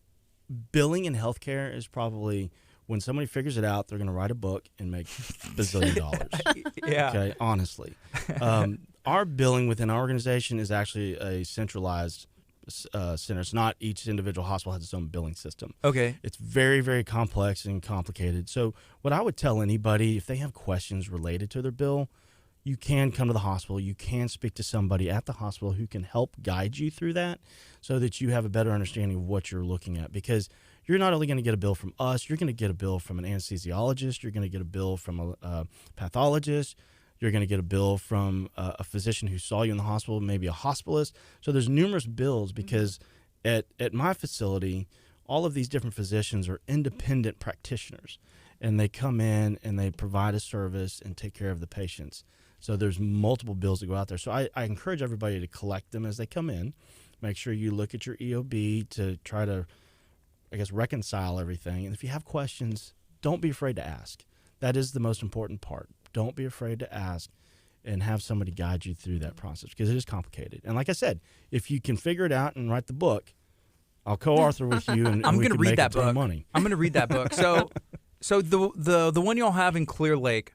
billing in healthcare is probably, when somebody figures it out, they're going to write a book and make $bazillion. Yeah. Okay, honestly. Our billing within our organization is actually a centralized centers. Not each individual hospital has its own billing system. Okay. It's very, very complex and complicated. So what I would tell anybody, if they have questions related to their bill, you can come to the hospital. You can speak to somebody at the hospital who can help guide you through that so that you have a better understanding of what you're looking at. Because you're not only going to get a bill from us, you're going to get a bill from an anesthesiologist, you're going to get a bill from a pathologist, you're going to get a bill from a physician who saw you in the hospital, maybe a hospitalist. So there's numerous bills because at my facility, all of these different physicians are independent practitioners, and they come in and they provide a service and take care of the patients. So there's multiple bills that go out there. So I encourage everybody to collect them as they come in. Make sure you look at your EOB to try to, I guess, reconcile everything. And if you have questions, don't be afraid to ask. That is the most important part. Don't be afraid to ask and have somebody guide you through that process because it is complicated. And like I said, if you can figure it out and write the book, I'll co-author with you and I'm we going to can read make that a ton of book. money. I'm going to read that book. So the one y'all have in Clear Lake,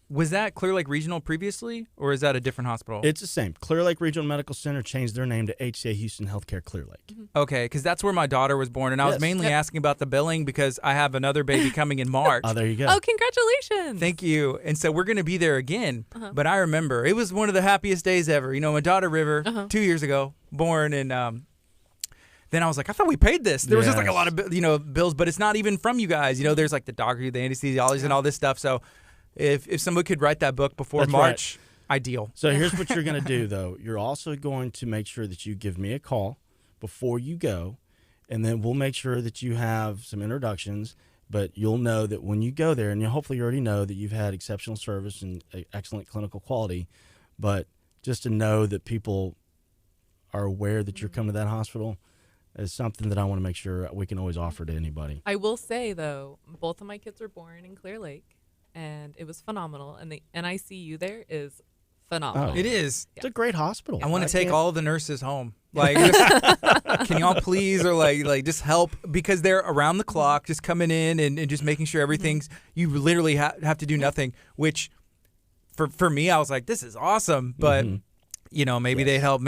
was that Clear Lake Regional previously, or is that a different hospital? It's the same. Clear Lake Regional Medical Center changed their name to HCA Houston Healthcare Clear Lake. Okay, because that's where my daughter was born, and I was Yes. mainly asking about the billing because I have another baby coming in March. Oh, there you go. Oh, congratulations! Thank you. And so we're going to be there again. But I remember it was one of the happiest days ever. You know, my daughter River, 2 years ago, born, and then I was like, I thought we paid this. There was just like a lot of bills, but it's not even from you guys. You know, there's like the doctor, the anesthesiologist, and all this stuff. So if someone could write that book before That's March, ideal. So here's what you're going to do, though. You're also going to make sure that you give me a call before you go, and then we'll make sure that you have some introductions. But you'll know that when you go there, and hopefully you already know that you've had exceptional service and excellent clinical quality, but just to know that people are aware that you're coming to that hospital is something that I want to make sure we can always offer to anybody. I will say, though, both of my kids were born in Clear Lake, and it was phenomenal. And the NICU there is phenomenal. Oh. It is. It's a great hospital. I want to take can't- all of the nurses home. Like, just, can y'all please, or like just help, because they're around the clock, just coming in and just making sure everything's. You literally have to do nothing. Which, for me, I was like, this is awesome. But you know, maybe they help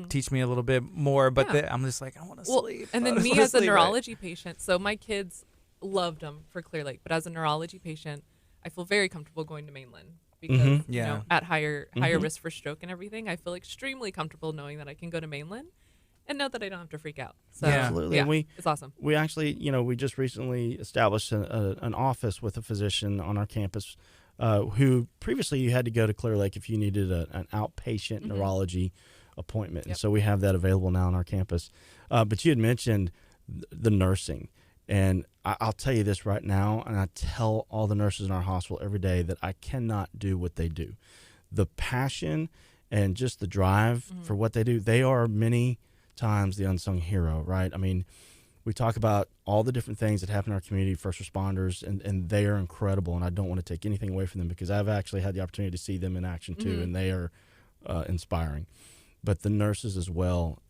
teach me a little bit more. But I'm just like, I want to sleep. And then me as a neurology patient, so my kids loved them for Clear Lake, but as a neurology patient, I feel very comfortable going to Mainland. Because you know, at higher risk for stroke and everything, I feel extremely comfortable knowing that I can go to Mainland and know that I don't have to freak out. So, Absolutely. Yeah, And it's awesome. We actually, we just recently established an office with a physician on our campus who previously you had to go to Clear Lake if you needed an outpatient neurology appointment. And so we have that available now on our campus. But you had mentioned the nursing. And I'll tell you this right now, and I tell all the nurses in our hospital every day that I cannot do what they do. The passion and just the drive for what they do, they are many times the unsung hero, right? I mean, we talk about all the different things that happen in our community, first responders, and they are incredible, and I don't want to take anything away from them because I've actually had the opportunity to see them in action too, and they are inspiring. But the nurses as well,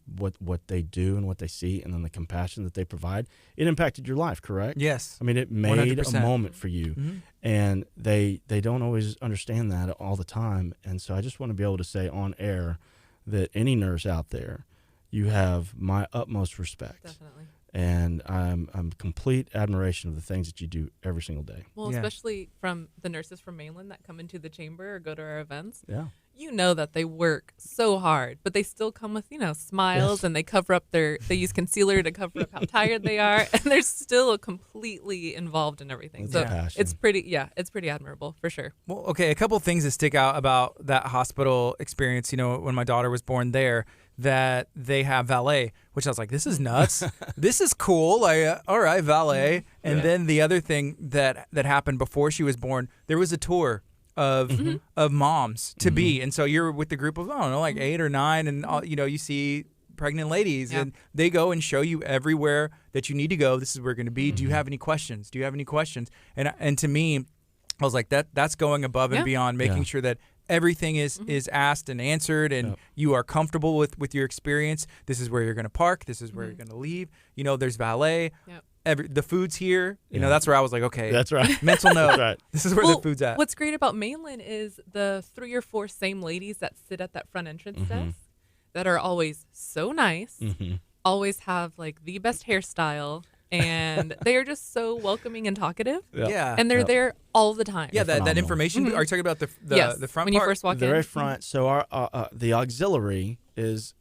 what they do and what they see, and then the compassion that they provide, it impacted your life, correct? Yes. I mean, it made 100%. a moment for you, and they don't always understand that all the time. And so I just want to be able to say on air that any nurse out there, you have my utmost respect. Definitely. And I'm complete admiration of the things that you do every single day. Well, Yeah. especially from the nurses from Mainland that come into the chamber or go to our events. Yeah. You know that they work so hard, but they still come with, smiles, and they cover up they use concealer to cover up how tired they are, and they're still completely involved in everything. It's So a passion. it's pretty admirable for sure. Well, okay, a couple things that stick out about that hospital experience, when my daughter was born there, that they have valet, which I was like, this is nuts. This is cool. Like, all right, valet. And then the other thing that happened before she was born, there was a tour of moms to be. And so you're with the group of, I don't know, like 8 or 9, and you see pregnant ladies, and they go and show you everywhere that you need to go. This is where you're going to be. Do you have any questions? Do you have any questions? And to me, I was like, that's going above and beyond, making sure that everything is asked and answered, and you are comfortable with your experience. This is where you're going to park. This is where you're going to leave. There's valet. The food's here. That's where I was like, okay, That's right. mental note. That's right. This is where the food's at. What's great about Mainland is the 3 or 4 same ladies that sit at that front entrance desk. that are always so nice, always have like the best hairstyle, and they are just so welcoming and talkative. Yeah. And they're there all the time. Yeah, that phenomenal. information. Are you talking about Yes, the front when you part? first walk The in. very front. So our the auxiliary is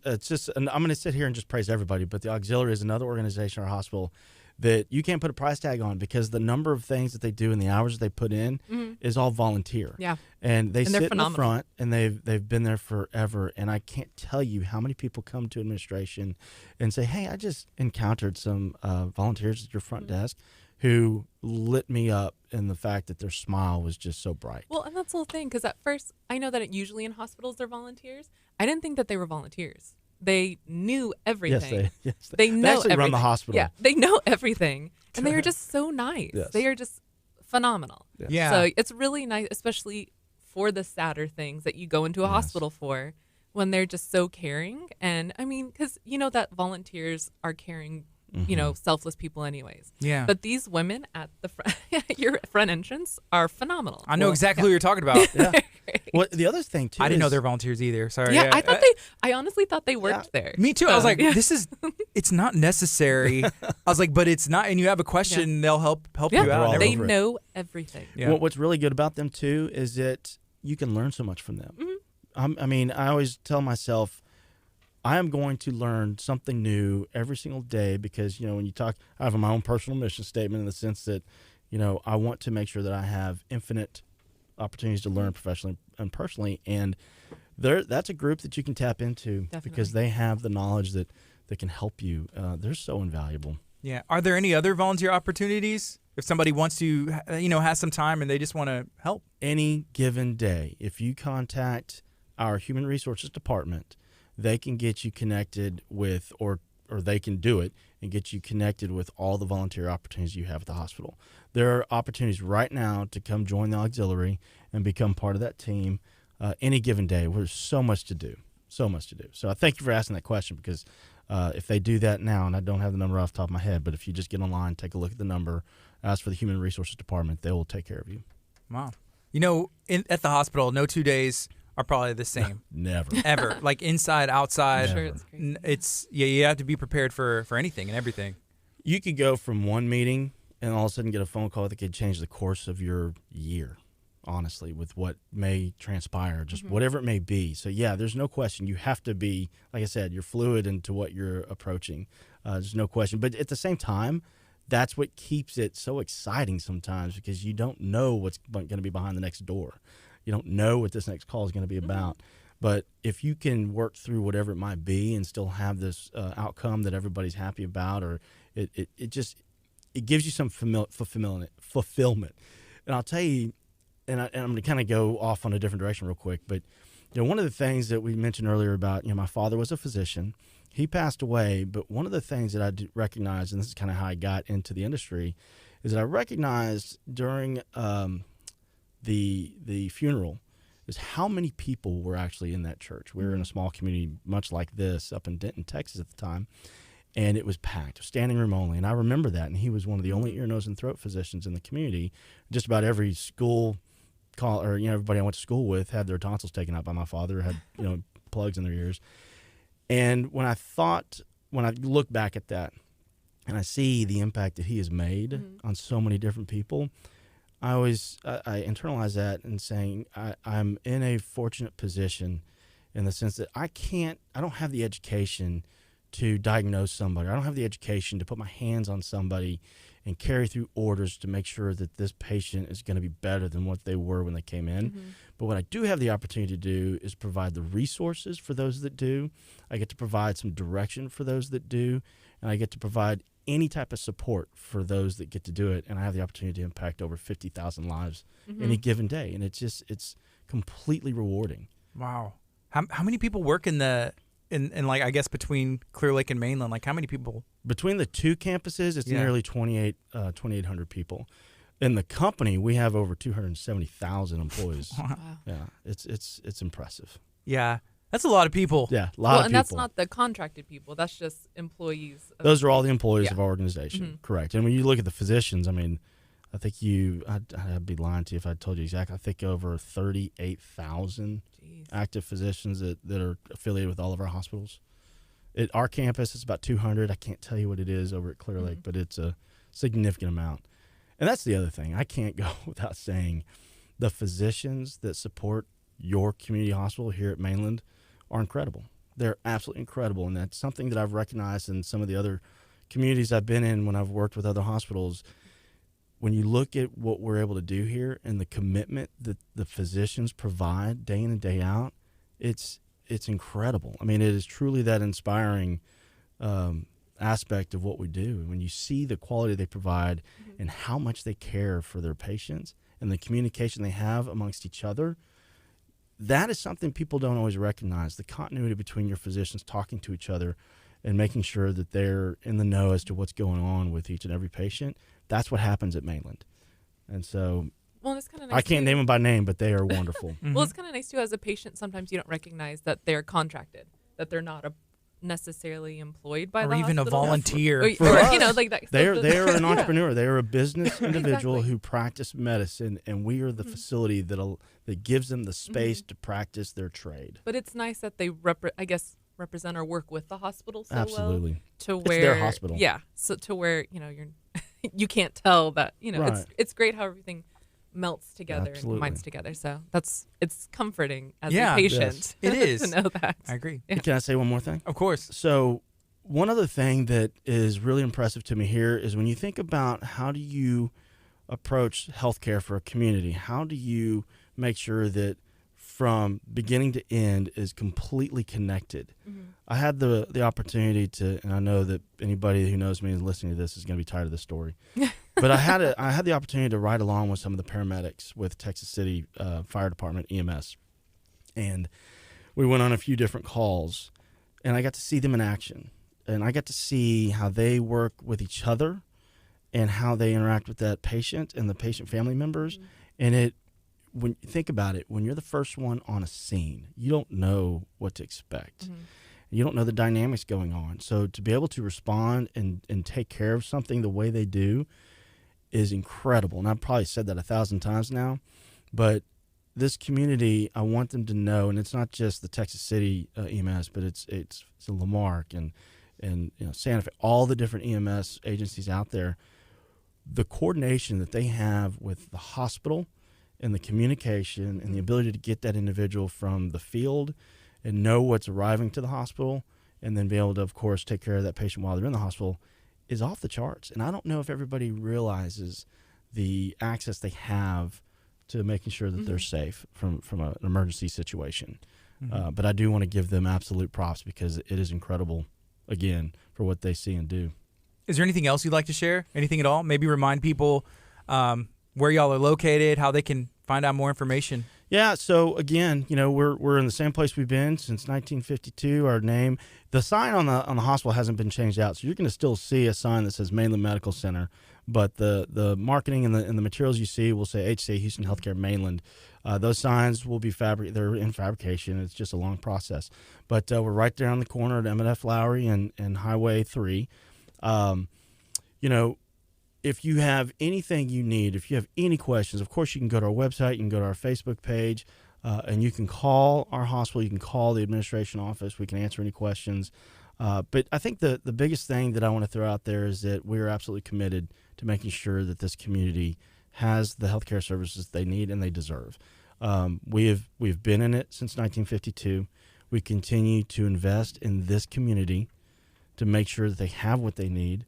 it's just, and I'm going to sit here and just praise everybody, but the auxiliary is another organization or hospital that you can't put a price tag on, because the number of things that they do and the hours that they put in is all volunteer. Yeah. And they sit in the phenomenal. front, and they've been there forever. And I can't tell you how many people come to administration and say, "Hey, I just encountered some volunteers at your front desk who lit me up in the fact that their smile was just so bright." Well, and that's the whole thing, because at first, I know that usually in hospitals they're volunteers. I didn't think that they were volunteers. They knew everything. They know they actually everything. run the hospital. Yeah, they know everything, and they are just so nice. Yes. They are just phenomenal. Yeah. So it's really nice, especially for the sadder things that you go into a hospital for, when they're just so caring. And I mean, because you know that volunteers are caring, you know, selfless people anyways. Yeah. But these women at the front, your front entrance are phenomenal. I know exactly who you're talking about. Yeah. Well, the other thing too, I didn't know is- they're volunteers either. Sorry. Yeah, I honestly thought they worked there. Me too. I was like, Yeah. this is, it's not necessary. I was like, but it's not, and you have a question, they'll help Yeah, you out. all they over it. know everything. Yeah. What's really good about them too is that you can learn so much from them. I mean, I always tell myself, I am going to learn something new every single day, because, you know, when you talk, I have my own personal mission statement in the sense that, you know, I want to make sure that I have infinite opportunities to learn professionally and personally. And that's a group that you can tap into because they have the knowledge that can help you. They're so invaluable. Yeah. Are there any other volunteer opportunities if somebody wants to, you know, has some time and they just want to help? Any given day, if you contact our Human Resources Department, they can get you connected with, or they can do it and get you connected with all the volunteer opportunities you have at the hospital. There are opportunities right now to come join the auxiliary and become part of that team any given day. There's so much to do, so much to do. So I thank you for asking that question, because if they do that now, and I don't have the number off the top of my head, but if you just get online, take a look at the number, ask for the Human Resources Department, they will take care of you. Wow. You know, at the hospital, no 2 days are probably the same. Never. Ever. Like inside, outside. I'm sure it's great. You have to be prepared for anything and everything. You could go from one meeting and all of a sudden get a phone call that could change the course of your year, honestly, with what may transpire, just whatever it may be. So, yeah, there's no question. You have to be, like I said, you're fluid into what you're approaching. There's no question. But at the same time, that's what keeps it so exciting sometimes, because you don't know what's going to be behind the next door. You don't know what this next call is going to be about. But if you can work through whatever it might be and still have this outcome that everybody's happy about, or it gives you some fulfillment. And I'll tell you, and I'm going to kind of go off on a different direction real quick, but you know, one of the things that we mentioned earlier about, you know, my father was a physician. He passed away, but one of the things that I recognized, and this is kind of how I got into the industry, is that I recognized during the funeral is how many people were actually in that church. We were in a small community much like this up in Denton, Texas at the time, and it was packed, standing room only. And I remember that, and he was one of the only ear, nose, and throat physicians in the community. Just about every school everybody I went to school with had their tonsils taken out by my father, had, you know, plugs in their ears. And when I look back at that and I see the impact that he has made on so many different people, I internalize that and saying I'm in a fortunate position in the sense that I don't have the education to diagnose somebody. I don't have the education to put my hands on somebody and carry through orders to make sure that this patient is going to be better than what they were when they came in. But what I do have the opportunity to do is provide the resources for those that do. I get to provide some direction for those that do, and I get to provide any type of support for those that get to do it. And I have the opportunity to impact over 50,000 lives any given day. And it's completely rewarding. Wow. How many people work in like, I guess, between Clear Lake and Mainland? Like, how many people? Between the two campuses, it's nearly 2,800 people. In the company, we have over 270,000 employees. Wow. Yeah, it's impressive. Yeah, that's a lot of people. Yeah, a lot of people. And that's not the contracted people. That's just employees. Those are all the employees of our organization, correct. And when you look at the physicians, I mean, I think I'd be lying to you if I told you exactly. I think over 38,000 active physicians that are affiliated with all of our hospitals. At our campus, it's about 200. I can't tell you what it is over at Clear Lake, but it's a significant amount. And that's the other thing. I can't go without saying the physicians that support your community hospital here at Mainland are incredible. They're absolutely incredible, and that's something that I've recognized in some of the other communities I've been in when I've worked with other hospitals. When you look at what we're able to do here and the commitment that the physicians provide day in and day out, it's incredible. I mean, it is truly that inspiring aspect of what we do. When you see the quality they provide and how much they care for their patients and the communication they have amongst each other, that is something people don't always recognize. The continuity between your physicians talking to each other and making sure that they're in the know as to what's going on with each and every patient, that's what happens at Mainland. And so it's kind of nice I can't name them by name, but they are wonderful. Well, it's kind of nice, too, as a patient, sometimes you don't recognize that they're contracted, that they're not necessarily employed by or the even hospital. a volunteer. Or like that. They are an entrepreneur. They are a business individual Exactly. who practice medicine, and we are the facility that gives them the space to practice their trade. But it's nice that they, represent or work with the hospital so Absolutely. well. To It's where, their hospital. Yeah. So to where, you're you can't tell that, Right. it's great how everything melts together Absolutely. and binds together. So it's comforting as Yeah. a patient It is. to know that. I agree. Yeah. Can I say one more thing? Of course. So one other thing that is really impressive to me here is when you think about how do you approach healthcare for a community, how do you make sure that from beginning to end is completely connected. I had the opportunity to, and I know that anybody who knows me and listening to this is going to be tired of this story, but I had the opportunity to ride along with some of the paramedics with Texas City Fire Department, EMS, and we went on a few different calls, and I got to see them in action, and I got to see how they work with each other and how they interact with that patient and the patient family members, and when you think about it, when you're the first one on a scene, you don't know what to expect. You don't know the dynamics going on. So to be able to respond and take care of something the way they do is incredible. And I've probably said that 1,000 times now, but this community, I want them to know, and it's not just the Texas City EMS, but it's Lamarck and Santa Fe, all the different EMS agencies out there, the coordination that they have with the hospital and the communication and the ability to get that individual from the field and know what's arriving to the hospital and then be able to, of course, take care of that patient while they're in the hospital is off the charts. And I don't know if everybody realizes the access they have to making sure that they're safe from an emergency situation. But I do want to give them absolute props because it is incredible, again, for what they see and do. Is there anything else you'd like to share? Anything at all? Maybe remind people where y'all are located, how they can find out more information. Yeah, so again, we're in the same place we've been since 1952. Our name, the sign on the hospital hasn't been changed out, so you're going to still see a sign that says Mainland Medical Center, but the marketing and the materials you see will say HCA Houston Healthcare Mainland. Those signs will be they're in fabrication. It's just a long process, but we're right there on the corner at M&F Lowry and Highway 3. If you have anything you need, if you have any questions, of course, you can go to our website, you can go to our Facebook page, and you can call our hospital, you can call the administration office, we can answer any questions. But I think the biggest thing that I want to throw out there is that we're absolutely committed to making sure that this community has the healthcare services they need and they deserve. We've been in it since 1952. We continue to invest in this community to make sure that they have what they need.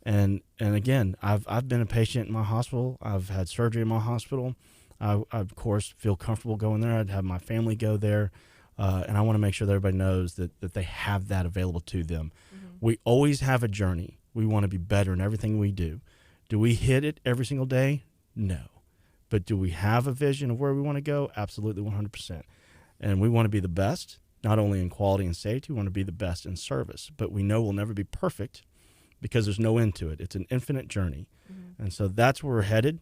And again, I've been a patient in my hospital. I've had surgery in my hospital. I of course feel comfortable going there. I'd have my family go there, and I want to make sure that everybody knows that they have that available to them. We always have a journey. We want to be better in everything we do. Do we hit it every single day? No. But do we have a vision of where we want to go? Absolutely, 100%. And we want to be the best, not only in quality and safety. We want to be the best in service. But we know we'll never be perfect, because there's no end to it. It's an infinite journey. And so that's where we're headed.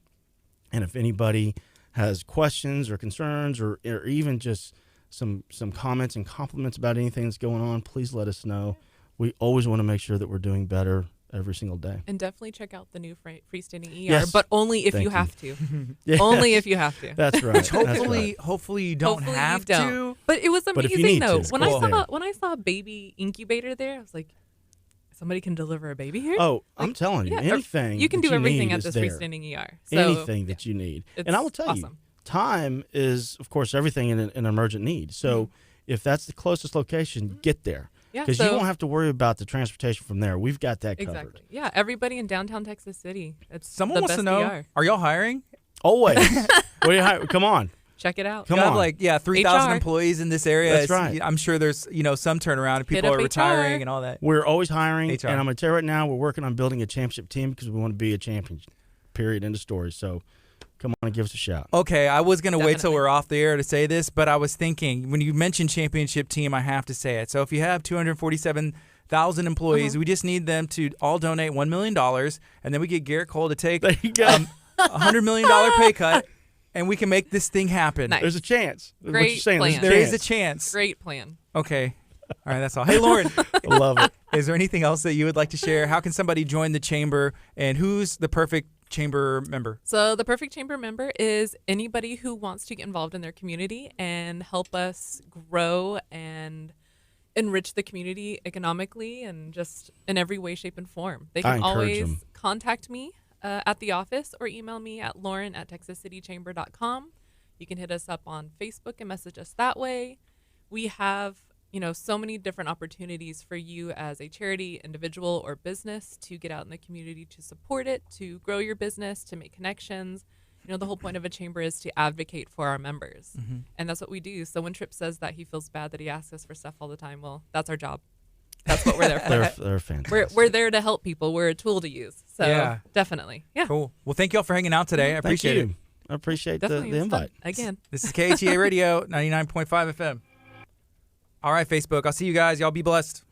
And if anybody has questions or concerns or even just some comments and compliments about anything that's going on, please let us know. We always want to make sure that we're doing better every single day. And definitely check out the new freestanding ER, Yes. but only if Thank you you. have to. Yeah. Only if you have to. That's right. Which That's hopefully, right. hopefully you don't Hopefully have you don't. to. But it was But if you amazing need to, though. it's When cool. I saw a baby incubator there, I was like, somebody can deliver a baby here? Oh, I'm telling you, yeah, anything you can that do everything need at is this there. freestanding ER. So, Anything that you need. it's And I will tell you, awesome. time is, of course, everything in an emergent need. So if that's the closest location, get there. Yeah, Because so you won't have to worry about the transportation from there. We've got that covered. exactly. Yeah, everybody in downtown Texas City. It's Someone the wants best to know, ER. are y'all hiring? Always. What do you come on. Check it out. Come You have on. 3,000 HR. employees in this area. That's It's- right. I'm sure there's, some turnaround and people up are HR. retiring and all that. We're always hiring. HR. And I'm going to tell you right now, we're working on building a championship team because we want to be a champion, period, end of story. So come on and give us a shout. Okay, I was going to wait till Definitely. we're off the air to say this, but I was thinking, when you mentioned championship team, I have to say it. So if you have 247,000 employees, we just need them to all donate $1 million, and then we get Garrett Cole to take There you go. $100 million pay cut, and we can make this thing happen. Nice. There's a chance. What Great you're saying, plan. There is a chance. Great plan. Okay. All right, that's all. Hey, Lauren, I love it. is there anything else that you would like to share? How can somebody join the chamber, and who's the perfect chamber member? So the perfect chamber member is anybody who wants to get involved in their community and help us grow and enrich the community economically and just in every way, shape, and form. They I can encourage always them. contact me at the office or email me at lauren@texascitychamber.com. You can hit us up on Facebook and message us that way. We have so many different opportunities for you as a charity, individual, or business to get out in the community to support it, to grow your business, to make connections. The whole point of a chamber is to advocate for our members. And that's what we do. So when Tripp says that he feels bad that he asks us for stuff all the time, well, that's our job. That's what we're there for. They're fantastic. We're there to help people. We're a tool to use. So Yeah. definitely. Yeah. Cool. Well, thank you all for hanging out today. I Thank appreciate you. it. I appreciate Definitely. the It was fun. invite. Again. This is KHEA Radio, 99.5 FM. All right, Facebook. I'll see you guys. Y'all be blessed.